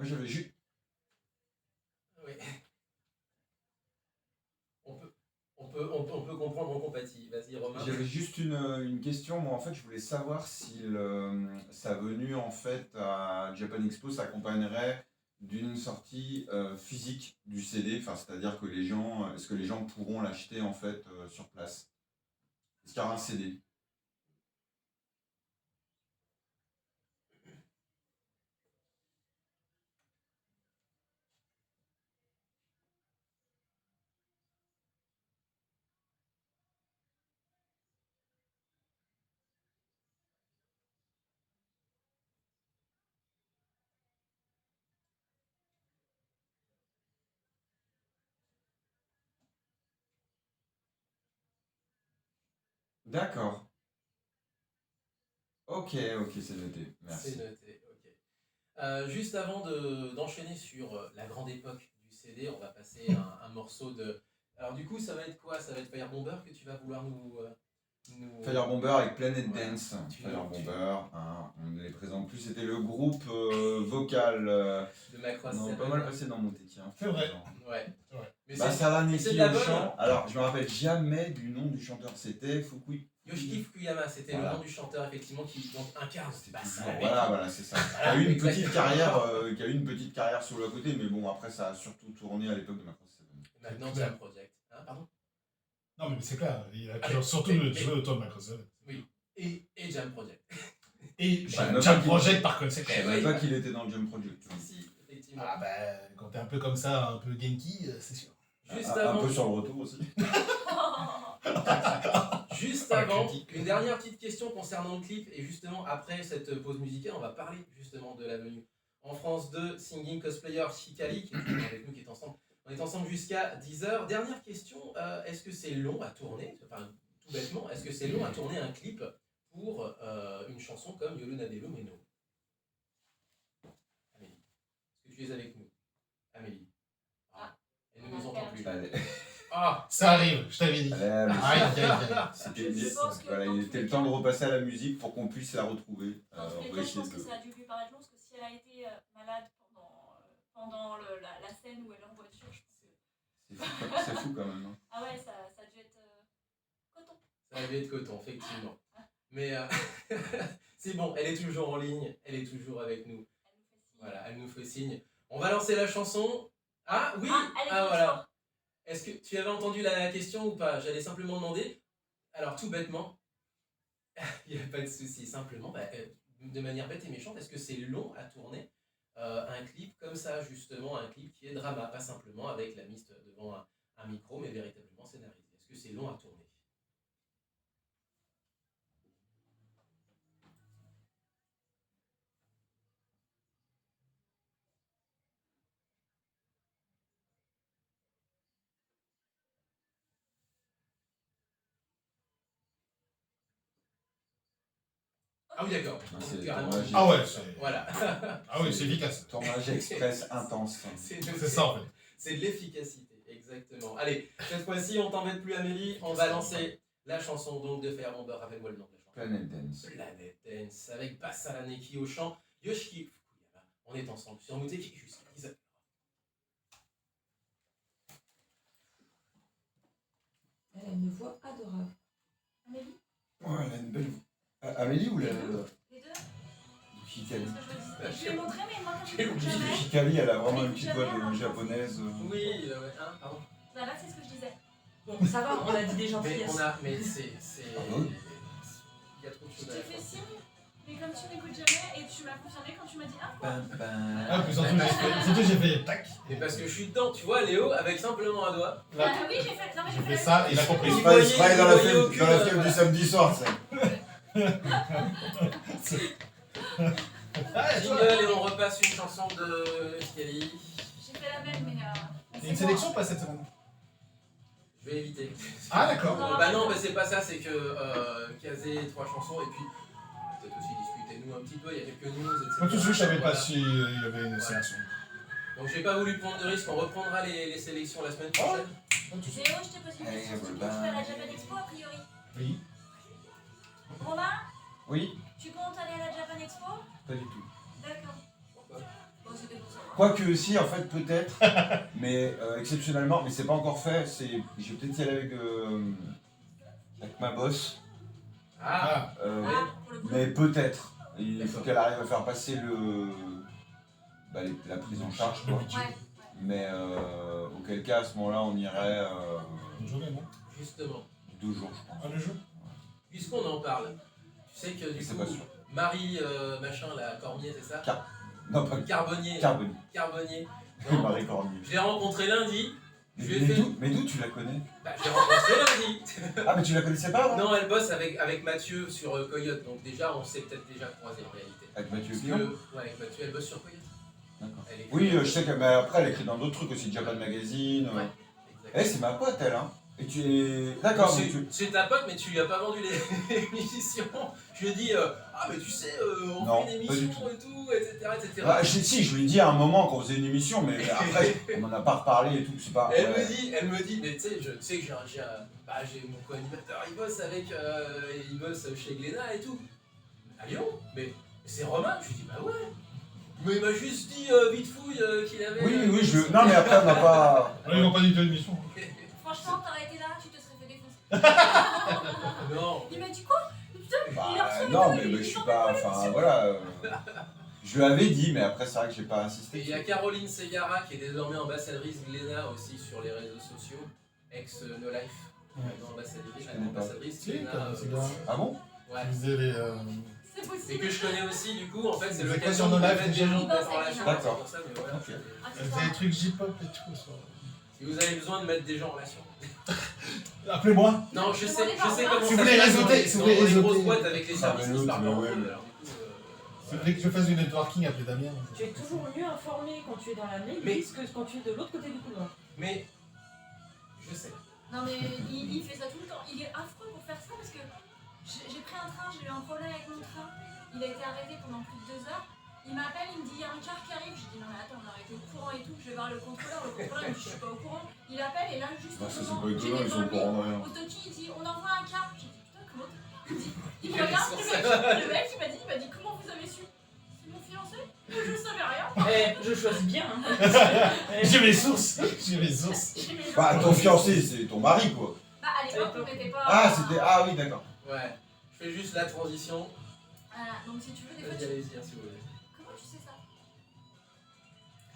Moi j'avais juste. Oui. On peut comprendre, on compatit. Vas-y, Romain. J'avais juste une question. Moi, en fait, je voulais savoir si sa venue en fait à Japan Expo s'accompagnerait d'une sortie physique du CD. Enfin, c'est-à-dire que est-ce que les gens pourront l'acheter en fait sur place? Est-ce qu'il y aura un CD? D'accord. Ok, ok, c'est noté. Merci. C'est noté, ok. Juste avant d'enchaîner sur la grande époque du CD, on va passer un morceau de... Alors du coup, ça va être quoi? Ça va être Fire Bomber que tu vas vouloir Fire Bomber avec Planet Ouais. Dance. Fire Bomber, hein, on ne les présente plus. C'était le groupe vocal. de Macross Non, 7. pas mal passé dans mon téti. Hein, C'est vrai. Ouais. Ouais. Mais Bah, c'est Sarah c'est Neki de la au bonne. chant. Alors, je me rappelle jamais du nom du chanteur. C'était Fukui. Yoshiki Fukuyama, c'était Voilà. le nom du chanteur effectivement qui donc incarne. C'était Bah, toujours- ça, mec. voilà, c'est ça. Qui a eu une petite carrière, qui a eu une petite carrière sur le côté, mais bon, après, ça a surtout tourné à l'époque de Macross 7. Et maintenant, Jam Project. Hein, pardon. Non, mais c'est clair, il a Allez, surtout joué autour de Microsoft. Et Jam Project. Et Bah, Jam qu'il- Project par conséquent. Je savais pas qu'il était dans le Jump Project. Si, effectivement. Ah bah, quand t'es un peu comme ça, un peu Genki, c'est sûr. Juste Un avant, peu sur le retour aussi. juste Ah, avant, critique. une dernière petite question concernant le clip. Et justement, après cette pause musicale, on va parler justement de la venue en France de Singing Cosplayer Chikali, qui est toujours avec nous, qui est ensemble. On est ensemble jusqu'à 10h. Dernière question, est-ce que c'est long à tourner? Enfin, tout bêtement, est-ce que c'est long à tourner un clip pour une chanson comme Yolo Nadelo Meno? Amélie, est-ce que tu es avec nous? Amélie. Ah, elle ne nous entend plus. Allez, Ah, Ça arrive, je t'avais dit. allez, Aïe, aïe, aïe. c'était Je pense que voilà, dans il tous était les le temps de cas- repasser à la musique pour qu'on puisse la retrouver. Dans tous On les va cas, je essayer pense que de. ça a dû lui paraître long, parce que si elle a été malade pendant la scène où elle est en voiture, je pense que... C'est fou quand même. Hein. Ah ouais, ça a dû être coton. ça avait être coton, effectivement. Mais c'est bon, elle est toujours en ligne, elle est toujours avec nous. Elle nous fait signe. Voilà, elle nous fait signe. On va lancer la chanson. Ah oui, elle est voilà. Est-ce que tu avais entendu la question ou pas? J'allais simplement demander. Alors tout bêtement, il n'y a pas de souci. Simplement, de manière bête et méchante, est-ce que c'est long à tourner un clip comme ça, justement, un clip qui est drama, pas simplement avec la miste devant un micro, mais véritablement scénarisé? Est-ce que c'est long à tourner? Ah oui, d'accord. Ah, Donc, c'est carrément. dommage. Ah ouais, c'est... Voilà. Ah oui, c'est efficace. Tournage express intense. C'est C'est ça en fait. C'est de l'efficacité, exactement. Allez, cette fois-ci, on t'embête plus Amélie, on va lancer la chanson donc de Fire Bomber. Rappelle-moi le nom de la chanson. Planet Dance. Planet Dance, avec Basara Neki au chant, Yoshiki Fukuyama. On est ensemble sur Muteki jusqu'à 10h. Elle a une voix adorable. Amélie, Ouais, elle a une belle voix. Amélie ou la. les deux, Hikari. c'est ce que je veux dire. Je lui ai montré, mais moi, comme je J'ai l'écoute oublié. jamais. Hikari, elle a vraiment Elle une écoute petite voix jamais, de hein. japonaise. Oui, pardon. Bah là, c'est ce que je disais. Bon, ça va, on a dit des Mais gentillesses. mais c'est. Ah bon Il y a trop de Je choses te à fais faire. signe, mais comme tu n'écoutes jamais, et tu m'as confirmé quand tu m'as dit ah quoi. Ah, puis surtout j'ai fait tac. Et parce que je suis dedans, tu vois, Léo, avec simplement un doigt. Ah oui, j'ai fait. Non, mais J'ai j'ai fait ça, il a compris. Il Il voyait- travaille dans la il voyait fièvre aucune, du samedi soir, ça. Ah, et toi Jingle et on repasse une chanson de Kelly. J'ai fait la même, mais. Il y a une sélection ou pas cette semaine? Je vais éviter. Ah d'accord. Bah non, bah c'est pas ça, c'est que Kazé, 3 chansons, et puis peut-être aussi discuter nous un petit peu, il y a quelques news, etc. Moi tout de suite je savais pas Voilà. s'il y avait une sélection. Donc j'ai pas voulu prendre de risque, on reprendra les sélections la semaine prochaine. Pas de soucis. Léo, je t'ai posé une question. Tu comptes faire la Japan Expo a priori? Oui. Romain, Oui, tu comptes aller à la Japan Expo? pas du tout. D'accord. Pourquoi Bon, c'était pour savoir. Quoique aussi, en fait, peut-être, mais exceptionnellement, mais c'est pas encore fait. Je vais peut-être y aller avec ma boss, Ah, Pour le boulot. mais peut-être. Il faut D'accord. qu'elle arrive à faire passer la prise en charge, quoi. Ouais. Mais auquel cas, à ce moment-là, on irait Une journée, non? justement, 2 jours, je pense. Ah, le jeu? puisqu'on en parle, tu sais que du C'est coup, pas sûr. Marie, machin, la Cormier, c'est ça Non, pas Carbonnier. Carboni. Carbonnier. Non, Marie Cormier. je l'ai rencontré lundi. Je lui ai Mais fait. d'où tu la connais? Bah, je l'ai rencontré lundi. Ah, mais tu la connaissais pas avant? Non, elle bosse avec Mathieu sur Coyote, donc déjà, on s'est peut-être déjà croisé en réalité. Avec Mathieu Parce Pion? que, ouais, avec Mathieu, elle bosse sur Coyote. D'accord. Elle écrit- Oui, je sais qu'elle après, elle écrit dans d'autres trucs aussi, Japan Magazine. Ouais, Eh, exactement. c'est ma pote, elle, hein. Et tu es. D'accord, donc tu. C'est ta pote, mais tu lui as pas vendu l'émission. Je lui ai dit, ah, mais tu sais, on Non, fait une pas du émission et tout, etc. Ah, si, je lui ai dit à un moment qu'on faisait une émission, mais après, on m'en a pas reparlé et tout, c'est pas. Elle ouais. me dit, mais tu sais, je sais que j'ai mon co-animateur, il bosse chez Glénat et tout. À Lyon, mais c'est Romain. Je lui dis, bah ouais. Mais il m'a juste dit vite fouille qu'il avait. Oui, non, mais après, on n'a pas. Ouais, ils n'ont pas dit de l'émission. Franchement, t'aurais été là, tu te serais fait défoncer. Non. Il m'a dit quoi? Putain, il a reçu Non, le mais dos, je il suis s'en pas. fait Enfin, voilà. Je lui avais dit, mais après, c'est vrai que j'ai pas Et insisté. il y a Caroline Segara qui est désormais ambassadrice Glénat aussi sur les réseaux sociaux, ex No Life. Maintenant ambassadrice, connais pas. ambassadrice Si, Glénat. c'est bien. Ah bon? Ouais. Tu faisais les. C'est Et possible. que je connais aussi, du coup, en fait, c'est Vous avez quoi l'occasion sur de No Life mettre des déjà gens Il bosse en avec relation. Glénat. C'est pour ça, mais voilà. Ok. Elle faisait des trucs J-pop et tout. ça. Si vous avez besoin de mettre des gens en relation. Appelez-moi. Non, je sais comment Si vous ça voulez se passe réseauter, dans si vous les voulez grosses réseauter. boîtes avec les Ah, services mais qui se l'autre, parlent mais pas ouais, entre eux, mais- alors, du coup, Si vous voulez que je fasse du networking, appelez Damien. Tu es toujours mieux informé quand tu es dans la Mais- mailise que quand tu es de l'autre côté du couloir. Mais, je sais. Non mais il fait ça tout le temps. Il est affreux pour faire ça parce que j'ai pris un train, j'ai eu un problème avec mon train. Il a été arrêté pendant plus de 2 heures. Il m'appelle, il me dit il y a un car qui arrive. Je dis non mais attends, on a arrêté au courant et tout. Je vais voir le contrôleur. Le contrôleur il me dit je suis pas au courant. Il appelle et là juste Bah, au ça, c'est moment pas où étonnant, ils sont au courant de rien. au Toki il dit on envoie un car. J'ai dit putain comment il me Il est regarde sur le mec il m'a dit comment vous avez su? C'est mon fiancé? Je savais rien. Eh, je choisis bien. Hein. J'ai mes sources. J'ai mes sources. J'ai mes Bah, infos. ton fiancé, c'est ton mari, quoi. Bah à l'époque on n'était pas. Ah, c'était. Ah, oui, d'accord. Ouais. Je fais juste la transition. Voilà, donc si tu veux des fois Vas-y, tu... allez-y, hein, si vous voulez. Comment tu sais ça?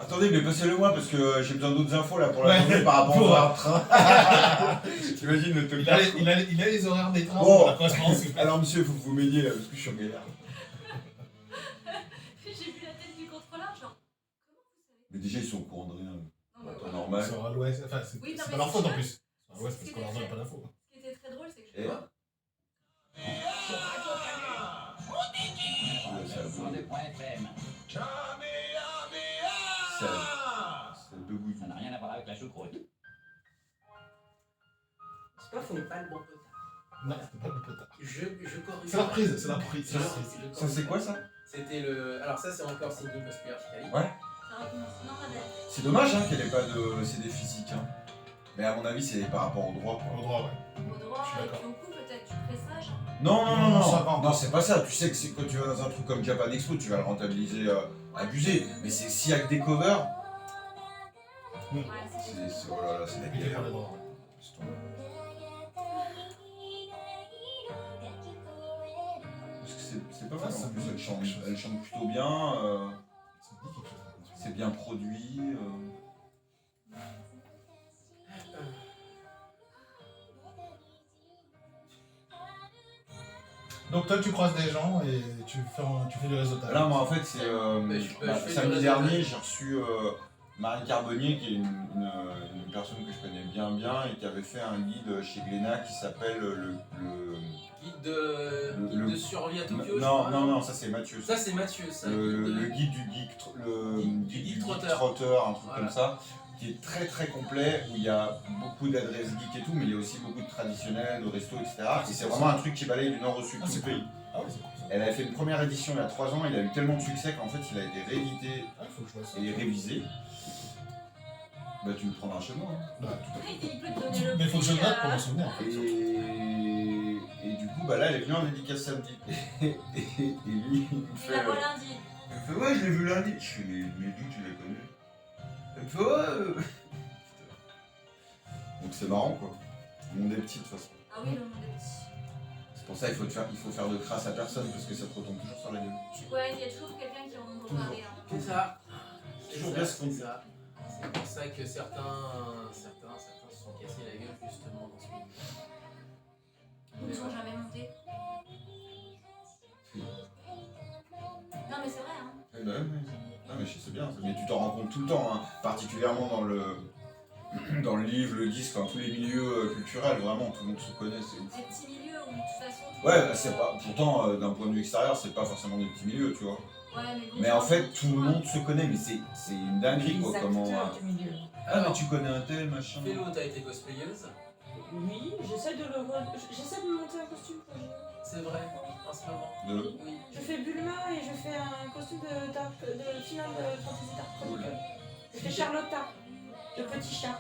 Attendez, mais passez-le moi parce que j'ai besoin d'autres infos là pour la Ouais. journée par rapport Pour- au train. T'imagines le truc. Il a les horaires des trains Bon. pour la correspondance, s'il vous plaît. Alors, monsieur, il faut que vous m'aidiez là parce que je suis en galère. J'ai vu la tête du contrôleur, genre, comment vous savez? Mais déjà, ils sont au courant de rien. Non, mais En temps voilà. normal. Ils sont à l'ouest. Enfin, c'est Oui, non, c'est mais pas leur si faute tu en veux. plus. À l'ouest parce qu'on leur donne pas d'infos. Ce qui était très drôle, c'est que je Et Quoi C'est le bout. Ça n'a rien à voir avec la choucroute. C'est pas faux. C'est pas le bon potard. Non, c'était pas le potard. Je corrige. C'est la prise, c'est la prise. Je- c'est la je prise. corrige. Ça, c'est quoi ça? C'était le. Alors, ça, c'est encore Singing Hospitality. Ouais. ça recommence. Non, madame. C'est dommage hein, qu'elle ait pas de CD physique. Hein. Mais à mon avis, c'est par rapport au droit. Au droit, ouais. Au droit, Je suis et d'accord. puis au cou, peut-être, tu pressages. Non, non, non, non. Ça va. Non, c'est pas ça. Tu sais que quand tu vas dans un truc comme Japan Expo, tu vas le rentabiliser abusé. Mais c'est s'il y a que des covers, Ouais, c'est c'est oh là là, c'est la Il est galère. pas le droit. Parce que c'est pas mal. Ça En plus, me dit quelque chose. elle chante plutôt bien. Ça me dit quelque chose, raconte. C'est bien produit. Donc toi, tu croises des gens et tu fais du réseautage. Là, moi, en fait, c'est Mais je fais du samedi réseautage. dernier, j'ai reçu Marie Carbonnier, qui est une personne que je connais bien et qui avait fait un guide chez Glénat qui s'appelle Guide de survie à Tokyo. je Non, crois, non, non, ça c'est Mathieu. Ça, c'est Mathieu, ça. Le guide du geek trotteur, un truc Voilà. comme ça, qui est très très complet, où il y a beaucoup d'adresses geek et tout, mais il y a aussi beaucoup de traditionnels, de restos, etc. Et c'est vraiment un truc qui balaye du nord au sud, Ah, tout c'est le pays. Ah ouais, c'est cool ça. Elle avait fait une première édition il y a 3 ans, il a eu tellement de succès qu'en fait il a été réédité Ah, il faut que je vois ça. et révisé. Bah tu le prendras chez moi. Hein. Bah, tout à fait. Il peut te donner le Mais il faut que je le prix, note pour m'en souvenir. En fait. Et du coup, bah là, elle est venue en dédicace samedi. Et lui, il me Et fait. la voix lundi. Il me fait ouais, je l'ai vu lundi. Je fais mais d'où tu la connais? Donc c'est marrant quoi. Le monde est petit de toute façon. Ah oui, le monde est petit. C'est pour ça qu'il faut faire de crasse à personne parce que ça te retombe toujours sur la gueule. Ouais, il y a toujours quelqu'un qui en entend parler. Hein. C'est ça. Toujours bien ce qu'on dit. ça. C'est pour ça que certains se sont cassés la gueule justement dans ce milieu. Ils ne sont jamais montés. Non, mais c'est vrai, hein. Eh ben, ouais. Ah, mais je sais bien, mais tu t'en rends compte tout le temps, hein, particulièrement dans le livre, le disque, enfin, tous les milieux culturels, vraiment, tout le monde se connaît, c'est ouf. Des petits milieux où, de toute façon. Ouais, bah, c'est pas, pourtant, d'un point de vue extérieur, c'est pas forcément des petits milieux, tu vois. Ouais, mais bon, Mais en fait, tout le monde se connaît, mais c'est une dinguerie, quoi, Les comment... acteurs du milieu. Ah, mais tu connais un tel, machin... Félo, t'as été cosplayeuse. Oui, j'essaie de me monter un costume pour Gino. C'est vrai, en ce moment. Oui. Je fais Bulma et je fais un costume de Final Fantasy Dark Chronicle. Je fais Charlotta, le petit chat.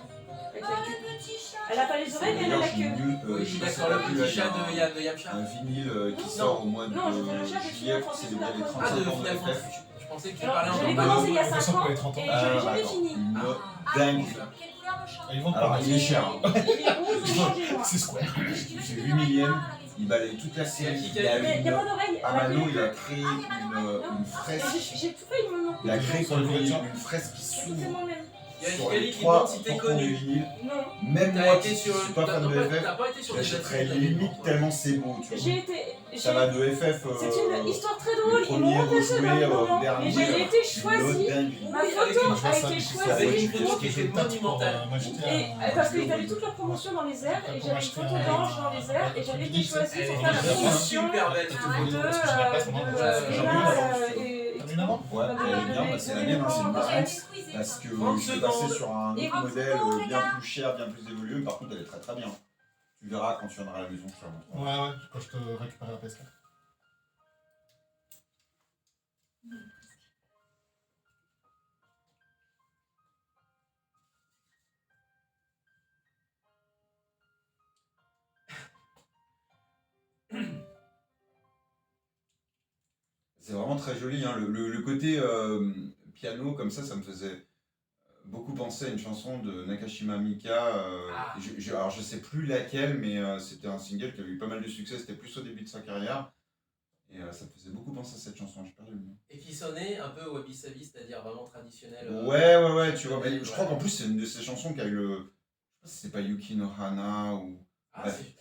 Avec la Oh, queue. le petit chat. Elle a pas les oreilles, mais elle a la queue. Oui, je suis d'accord, le petit chat de Yamcha. Un vinyle qui Non. sort au mois de Non, je fais le chat de juillet, Final c'est Fantasy les Dark 35 Ah, de ans de Final FF. Fantasy. Je pensais que tu Alors, parlais je l'ai en commencé il y a on va 5 ans pour les 30 ans. et je l'ai jamais d'accord. fini. Une Ah, dingue. quelle couleur le chat? Ils vont Alors, pas. il est cher, hein. Il est rose, orange et noir. C'est square. Il fait 8 millièmes, il balaye toute la série. Il Il a Mais il n'y a pas une... d'oreille. Amano, il a créé une fresque. J'ai tout fait, il me manque. Il a créé Sur le une voiture. fresque qui J'ai tout fait s'ouvre moi-même. Il y a sur Kikali les qui trois demande si t'es tampons de connu. vinyle. Non. Même T'as moi été qui sur suis pas fan de FF, T'as pas été sur des j'achèterais chaînes limite tellement c'est beau, tu vois. J'ai été. Ça va de FF. C'est une histoire très drôle. le Ils m'ont premier remplacé dans rejoué le au moment. dernier, Mais j'ai été choisie. Ma Oui, avec photo une- a été choisie. Avec une pour- photo qui était monumentale. Et parce qu'ils avaient toute leur promotion dans les airs et j'avais une photo d'ange dans les airs et j'avais été choisie pour faire la Elle est promotion super belle. Ouais, elle est bien, bah, c'est la mienne, hein, c'est une Barents. Parce que je suis passé sur un Et autre modèle les bien gars. plus cher, bien plus évolué, mais par contre elle est très très bien. Tu verras quand tu viendras à la maison, je te la montre. Ouais, quand je te récupère la PS4. C'est vraiment très joli, hein. Le côté piano comme ça me faisait beaucoup penser à une chanson de Nakashima Mika. Ah. Alors je sais plus laquelle, mais c'était un single qui avait eu pas mal de succès, c'était plus au début de sa carrière. Et ça me faisait beaucoup penser à cette chanson, j'ai perdu le nom. Et qui sonnait un peu wabi-sabi, c'est-à-dire vraiment traditionnel. Ouais, tu vois, mais je crois ouais. qu'en plus c'est une de ces chansons qui a eu le... Je sais pas si c'est pas Yuki no Hana ou... Ah, Bref. c'est.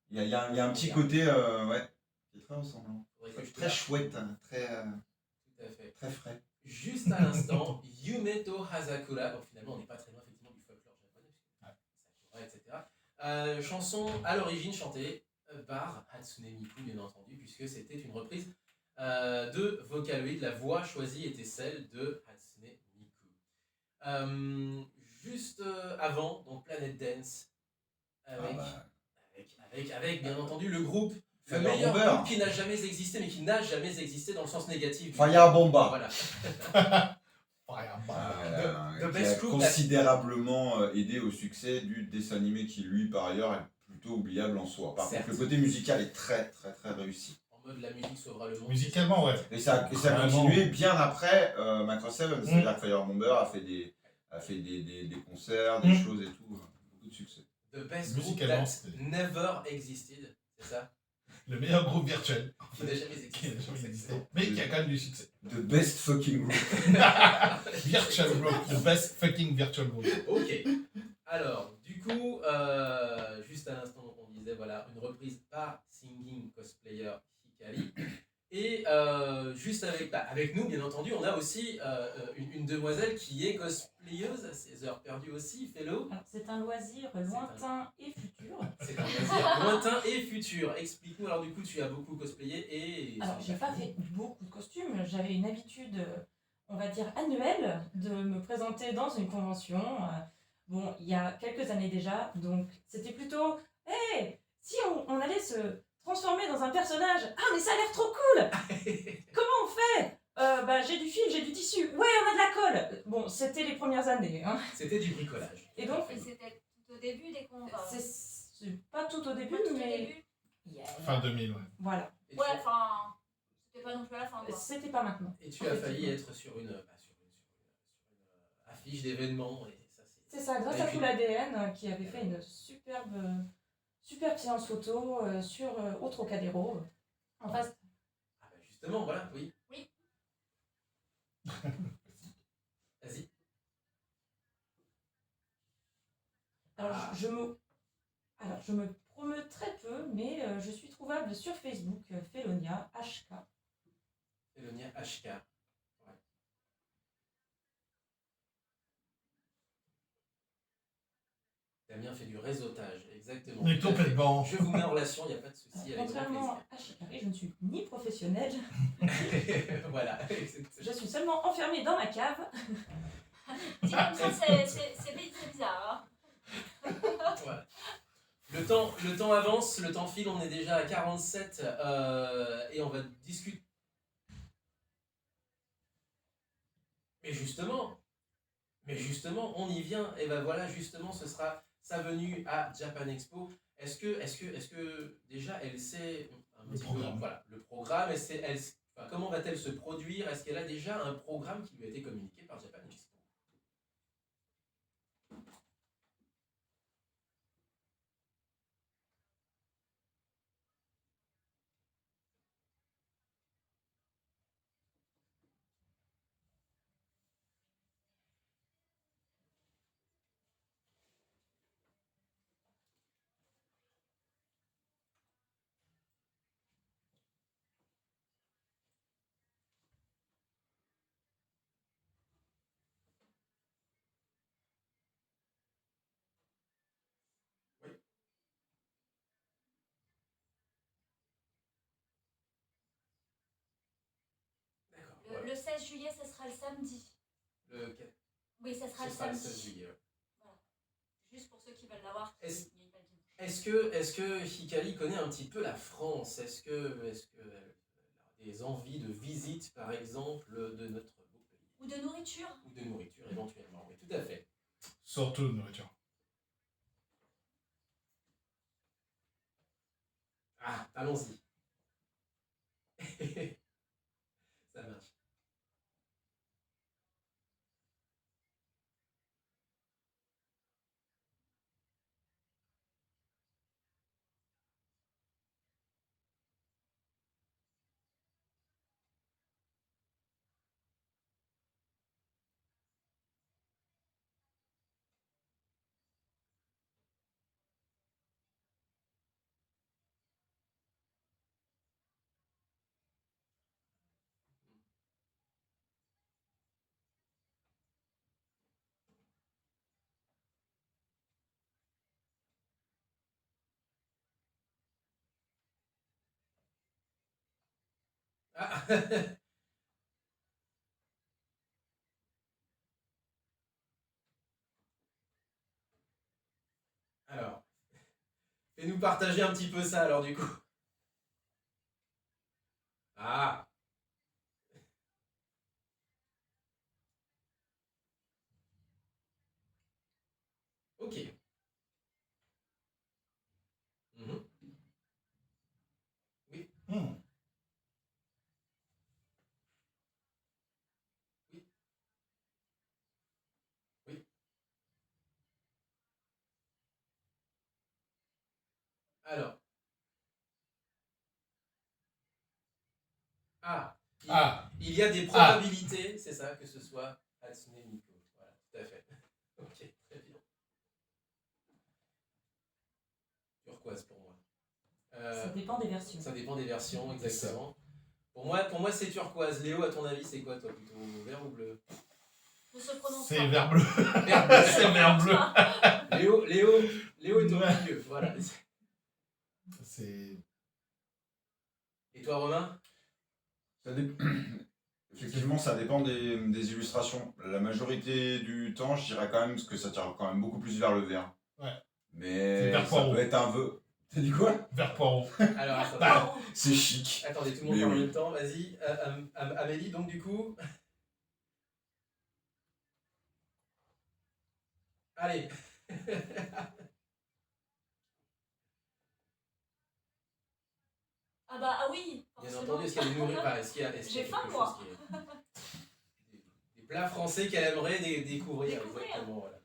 Il y a un petit côté, ouais, qui est très ressemblant. Faudrait que je Très chouette, hein, très, Tout à fait. très frais. Juste à l'instant, Yumeto Hazakura, donc finalement on n'est pas très loin effectivement du folklore japonais, Sakura, etc. Chanson à l'origine chantée par Hatsune Miku, bien entendu, puisque c'était une reprise de Vocaloid. La voix choisie était celle de Hatsune Miku. Juste avant, donc Planet Dance, avec bien entendu le groupe. Le Fire meilleur Bomber. groupe qui n'a jamais existé, mais qui n'a jamais existé dans le sens négatif. du Fire terme. Bomba. Voilà. The Qui best a group considérablement aidé au succès du dessin animé qui, lui, par ailleurs, est plutôt oubliable en soi. Par Certes. contre, le côté musical est très, très, très réussi. En mode la musique sauvera le monde. Musicalement, ouais. Et ça a Vraiment. continué bien après Macro 7, c'est-à-dire que Fire Bomber a fait des concerts, des choses et tout. Beaucoup de succès. The best group Musicalement, that c'était- never existed. C'est ça? Le meilleur groupe virtuel Qui n'a jamais qui a existé. jamais existé. Mais qui a quand même du succès. The best fucking group. Virtual Group. The best fucking virtual group. Ok. Alors, du coup, juste à l'instant, donc, on disait, voilà, une reprise par Singing Cosplayer Hikari. Et juste avec nous, bien entendu, on a aussi une demoiselle qui est cosplayeuse à ses heures perdues aussi, Fellow. Alors, c'est un loisir lointain et futur. C'est un loisir lointain et futur. Explique-nous, alors du coup, tu as beaucoup cosplayé et... Alors, j'ai pas fait beaucoup de costumes. J'avais une habitude, on va dire, annuelle de me présenter dans une convention. Bon, il y a quelques années déjà. Donc, c'était plutôt, hey, si on allait se transformer dans un personnage. Ah, mais ça a l'air trop cool. Comment on fait j'ai du fil, j'ai du tissu. Ouais, on a de la colle. Bon, c'était les premières années. Hein. C'était du bricolage. Et donc, Et c'était tout au début des convents. c'est pas tout au début, Pas tout au mais... début. Yeah. Fin 2000, ouais. Voilà. Et Ouais, enfin, c'était pas non plus à la fin, quoi. C'était pas maintenant. Et tu as failli être sur une affiche d'événements. Et ça, C'est ça, grâce à tout l'ADN qui avait fait une superbe séance photo au Trocadéro. En face. Ah bah justement, voilà, oui. Oui. Vas-y. Alors, je me promeux très peu, mais je suis trouvable sur Facebook, Felonia HK. Felonia HK. Ouais. Damien fait du réseautage, exactement. Mais complètement. Je vous mets en relation, il n'y a pas de souci. Contrairement à Chikari, je ne suis ni professionnelle. Voilà. Je suis seulement enfermée dans ma cave. Dit comme ça, c'est bizarre. Hein. Voilà. Le temps avance, le temps file, on est déjà à 47 et on va discuter. Mais justement, on y vient. Et ben voilà, justement, ce sera sa venue à Japan Expo. Est-ce que déjà elle sait un petit peu, voilà, le programme, enfin, comment va-t-elle se produire? Est-ce qu'elle a déjà un programme qui lui a été communiqué par Japan Expo? Le 16 juillet, ça sera le samedi. Oui, ça sera le samedi. Le 16 juillet. Ouais. Voilà. Juste pour ceux qui veulent l'avoir. Est-ce que Hikari connaît un petit peu la France? Est-ce que elle a des envies de visite, par exemple, de notre beau pays? Ou de nourriture? Ou de nourriture, éventuellement, oui, tout à fait. Surtout de nourriture. Ah, allons-y. Ça marche. Ah. Alors, fais-nous partager un petit peu ça, alors, du coup. Ah. Ok. Mhm. Oui. Hmm. Oui. Oui. Alors. Ah. Il y a des probabilités, c'est ça, que ce soit Hatsune Miku. Voilà, tout à fait. Ok, très bien. Turquoise pour moi. Ça dépend des versions. Ça dépend des versions, exactement. Pour moi c'est turquoise. Léo, à ton avis, c'est quoi, toi, plutôt vert ou bleu? C'est vert bleu. C'est vert bleu. Léo est au milieu, voilà. Et toi, Romain? Effectivement, ça dépend des illustrations. La majorité du temps, je dirais quand même que ça tire quand même beaucoup plus vers le vert. Ouais. Mais ça peut être un vœu. T'as dit quoi? Vert poireau. Alors, attendez. C'est chic. Attendez, tout le monde parle en même temps, vas-y. Amélie, donc, du coup. Allez. Ah oui. Bien entendu, est-ce qu'il y a des nourritures? J'ai faim, moi. Des plat français qu'elle aimerait découvrir. Découvrir. Exactement, voilà.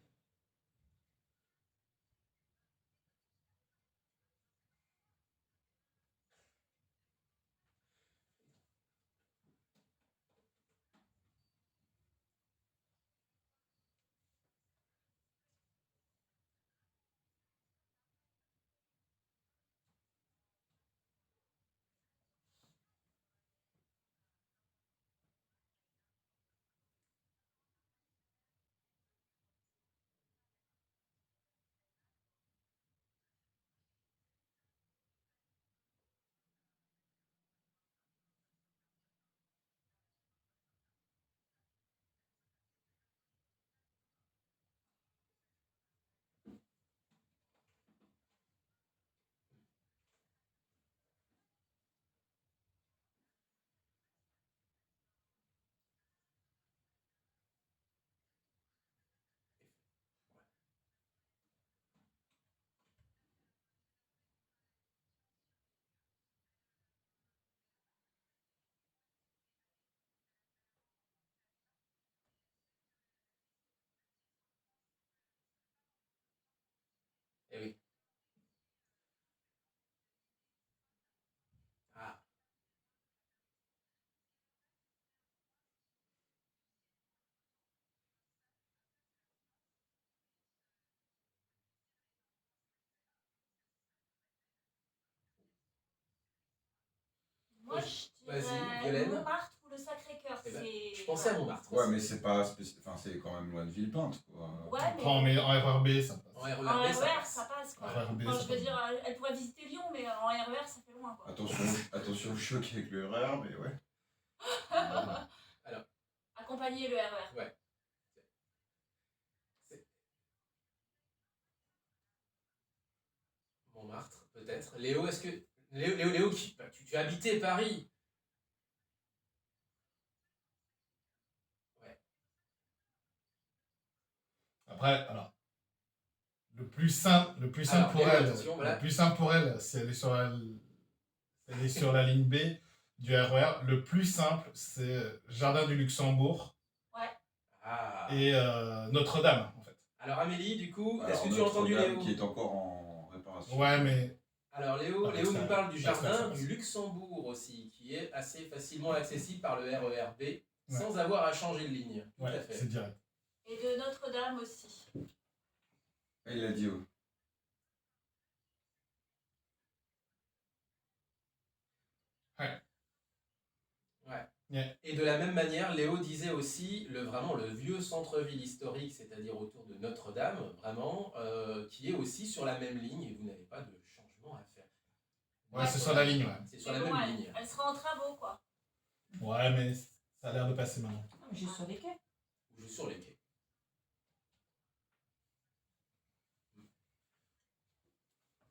Eh oui. Ah, Moi, je vas-y, dirais Violaine. Montmartre ou le Sacré-Cœur. Eh ben, C'est... je pensais à Montmartre. Ouais, mais c'est pas enfin, c'est quand même loin de Villepinte, quoi. Ouais, Après, mais... en RERB, ça passe. En RER, En B, RER, ça passe. ça passe, quoi. RERB, Enfin, ça je veux passe. dire, elle pourrait visiter Lyon, mais en RER, ça fait loin, quoi. Attention au choc avec le RER, mais ouais. Alors, Accompagner le RER. ouais. C'est- Montmartre, peut-être. Léo, est-ce que. Léo, bah, tu as habité Paris. Ouais. Après, alors, le plus simple Alors, pour Léo, elle, attention, voilà. le plus simple pour elle, c'est aller sur la ligne B du RER. Le plus simple, c'est Jardin du Luxembourg Ah. et Notre-Dame, en fait. Alors, Amélie, du coup, Alors, est-ce que tu as entendu Notre-Dame Léo? qui est encore en réparation. Ouais, mais Alors, Léo, Ah, Léo ça- nous parle du ça, ça, jardin ça, du ça. Luxembourg aussi, qui est assez facilement accessible par le RER B, sans avoir à changer de ligne. Tout à ouais, fait. c'est direct. Et de Notre-Dame aussi. Il l'a dit, ouais. Ouais. Ouais. Yeah. Et de la même manière, Léo disait aussi vraiment le vieux centre-ville historique, c'est-à-dire autour de Notre-Dame, vraiment, qui est aussi sur la même ligne et vous n'avez pas de changement à faire. Ouais, c'est sur la ligne, ouais. C'est sur Mais la bon, même ligne. elle sera en travaux, quoi. Ouais, mais ça a l'air de passer maintenant. Non, mais juste sur les quais. Ou juste sur les quais.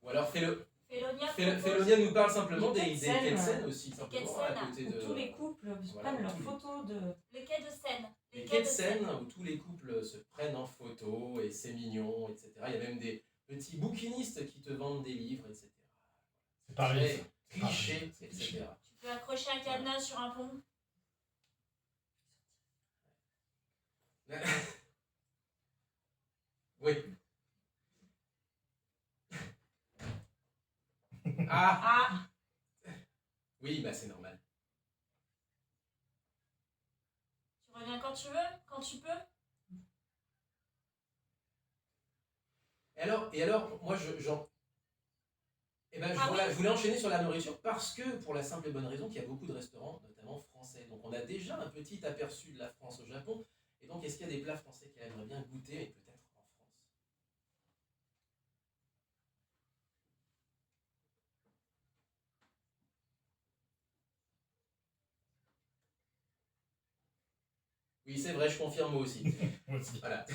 Ou alors Félonia nous parle simplement Les des quais de quais de Seine. Seine aussi, quais de simplement à Seine, côté Où de. tous les couples Voilà, prennent leurs tous les- photos de. Les quais de Seine. Les quais de Seine, où tous les couples se prennent en photo et c'est mignon, etc. Il y a même des petits bouquinistes qui te vendent des livres, etc. C'est Paris, Très ça. cliché, C'est etc. cliché. Tu peux accrocher un cadenas sur un pont. Oui. Ah, Ah, oui, bah c'est normal. tu reviens quand tu veux, quand tu peux. Et alors moi, Ah oui. je voulais enchaîner sur la nourriture parce que, pour la simple et bonne raison qu'il y a beaucoup de restaurants, notamment français. Donc on a déjà un petit aperçu de la France au Japon. Et donc, est-ce qu'il y a des plats français qu'elle aimerait bien goûter, mais peut-être en France? Oui, c'est vrai, je confirme moi aussi. Moi aussi. Voilà.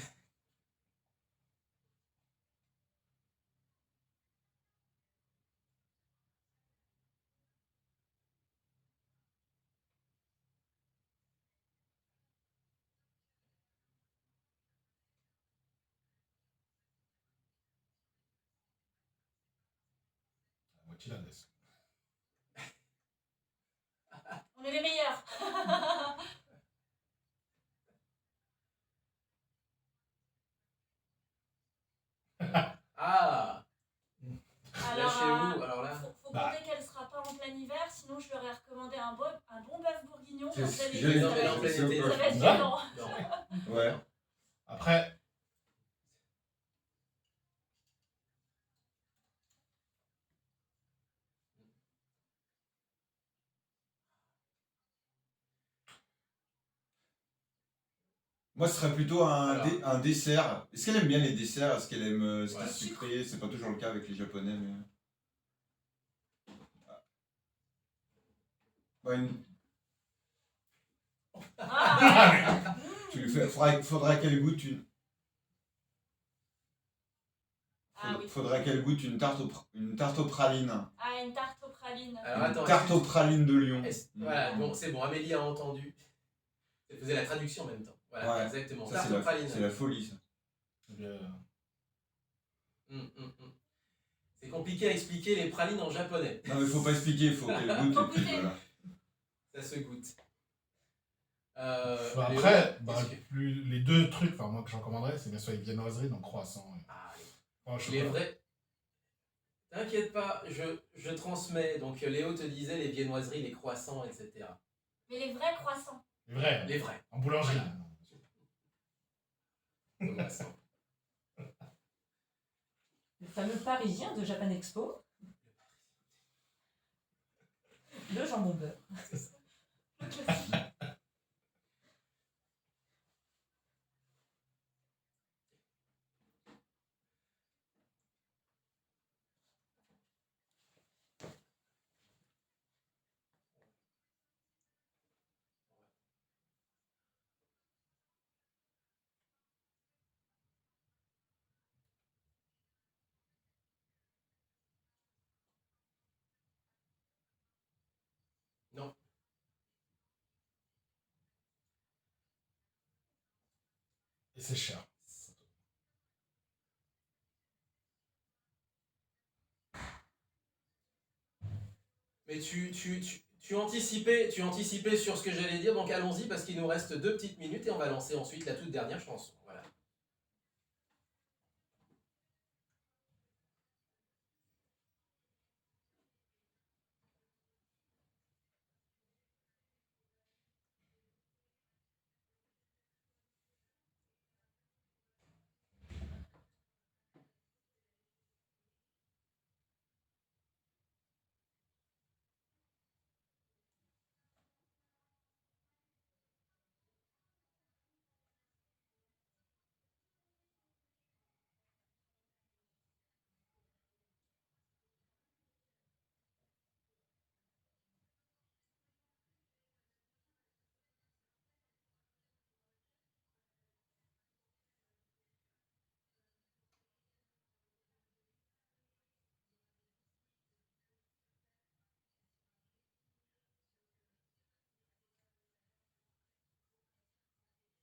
Mochilandes. On est les meilleurs. C'est ce que plein j'allais été, Non, ça mais va là, en être- plein c'est été. ça va être Ouais. violent. Non. Ouais. Après, Moi, ce serait plutôt Alors. un dessert. Est-ce qu'elle aime bien les desserts? Est-ce qu'elle aime ce qui Ouais. est sucré? C'est pas toujours le cas avec les Japonais, mais... Bah, Ah, tu lui fais... faudra qu'elle goûte une... ah oui. Faudra qu'elle goûte une tarte aux pralines. Ah, une tarte aux pralines. Alors attends. Une tarte aux pralines de Lyon. Voilà, bon, c'est bon, Amélie a entendu. Elle faisait la traduction en même temps. Voilà, Ouais. exactement. Ça, Tarte c'est aux pralines. c'est la folie, ça. Hum. C'est compliqué à expliquer les pralines en japonais. Non, mais faut pas expliquer, il faut qu'elle goûte. Faut Et puis goûter. voilà. Ça se goûte. après, Léo, qu'est-ce que- les deux trucs, enfin moi que j'en commanderais, c'est bien sûr les viennoiseries, donc croissant. Ah, Oh, les vrais. T'inquiète pas, je transmets. Donc Léo te disait les viennoiseries, les croissants, etc. Mais les vrais croissants. Les vrais, Les vrais en boulangerie. croissants. Le fameux parisien de Japan Expo. Le jambon beurre. Non. Et c'est cher. Mais tu anticipais sur ce que j'allais dire, donc allons-y parce qu'il nous reste 2 petites minutes et on va lancer ensuite la toute dernière chanson. Voilà.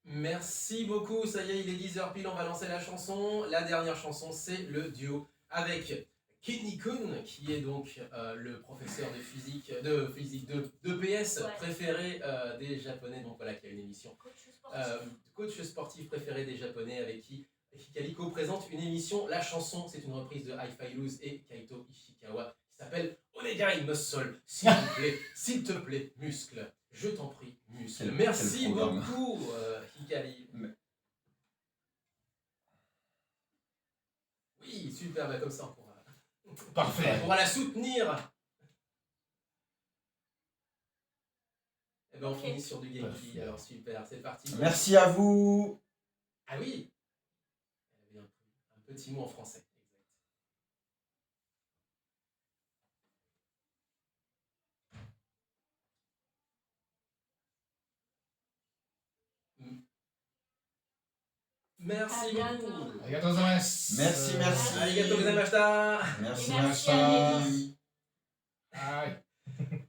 Merci beaucoup, ça y est, il est 10h pile, on va lancer la chanson. La dernière chanson, c'est le duo avec Kidney-kun, qui est donc le professeur de physique de PS Ouais. préféré des Japonais. Donc voilà, qui a une émission. Coach sportif. Coach sportif préféré des Japonais avec qui Hikaliko présente une émission. La chanson, c'est une reprise de Hi-Fi Lose et Kaito Ishikawa qui s'appelle Onegai Muscle. S'il te plaît, muscle. Je t'en prie, muscle. Quel Merci programme. beaucoup, Hikari. Oui, super, bah comme ça on Parfait. pourra la soutenir. Et ben on Ok. finit sur du Genki, Parfait. alors super, c'est parti. Merci à vous. Ah oui, il y avait un petit mot en français. Merci À bientôt. beaucoup. Arigatou gozaimasu. Merci, merci. Arigatou gozaimashita. Merci, Et merci merci. Aïe.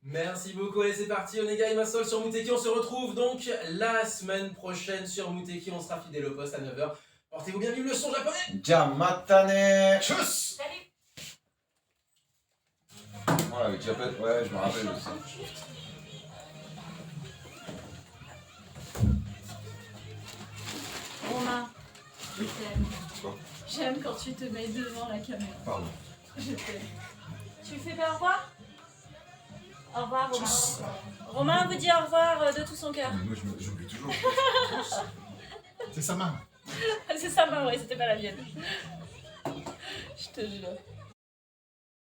Merci beaucoup, allez c'est parti, Onegai Massol sur Muteki, on se retrouve donc la semaine prochaine sur Muteki, on sera fidèle au poste à 9h. Portez-vous bien, vive le son japonais. Jamatane. Tchuss. Salut. Voilà, avec Japan, ouais, je me rappelle aussi. Romain, je t'aime. Quoi? J'aime quand tu te mets devant la caméra. Pardon. Je t'aime. Tu fais pas au revoir? Au revoir, Romain. Romain vous dit au revoir de tout son cœur. Mais moi, j'oublie toujours. C'est sa main. C'est sa main, ouais, c'était pas la mienne. Je te jure.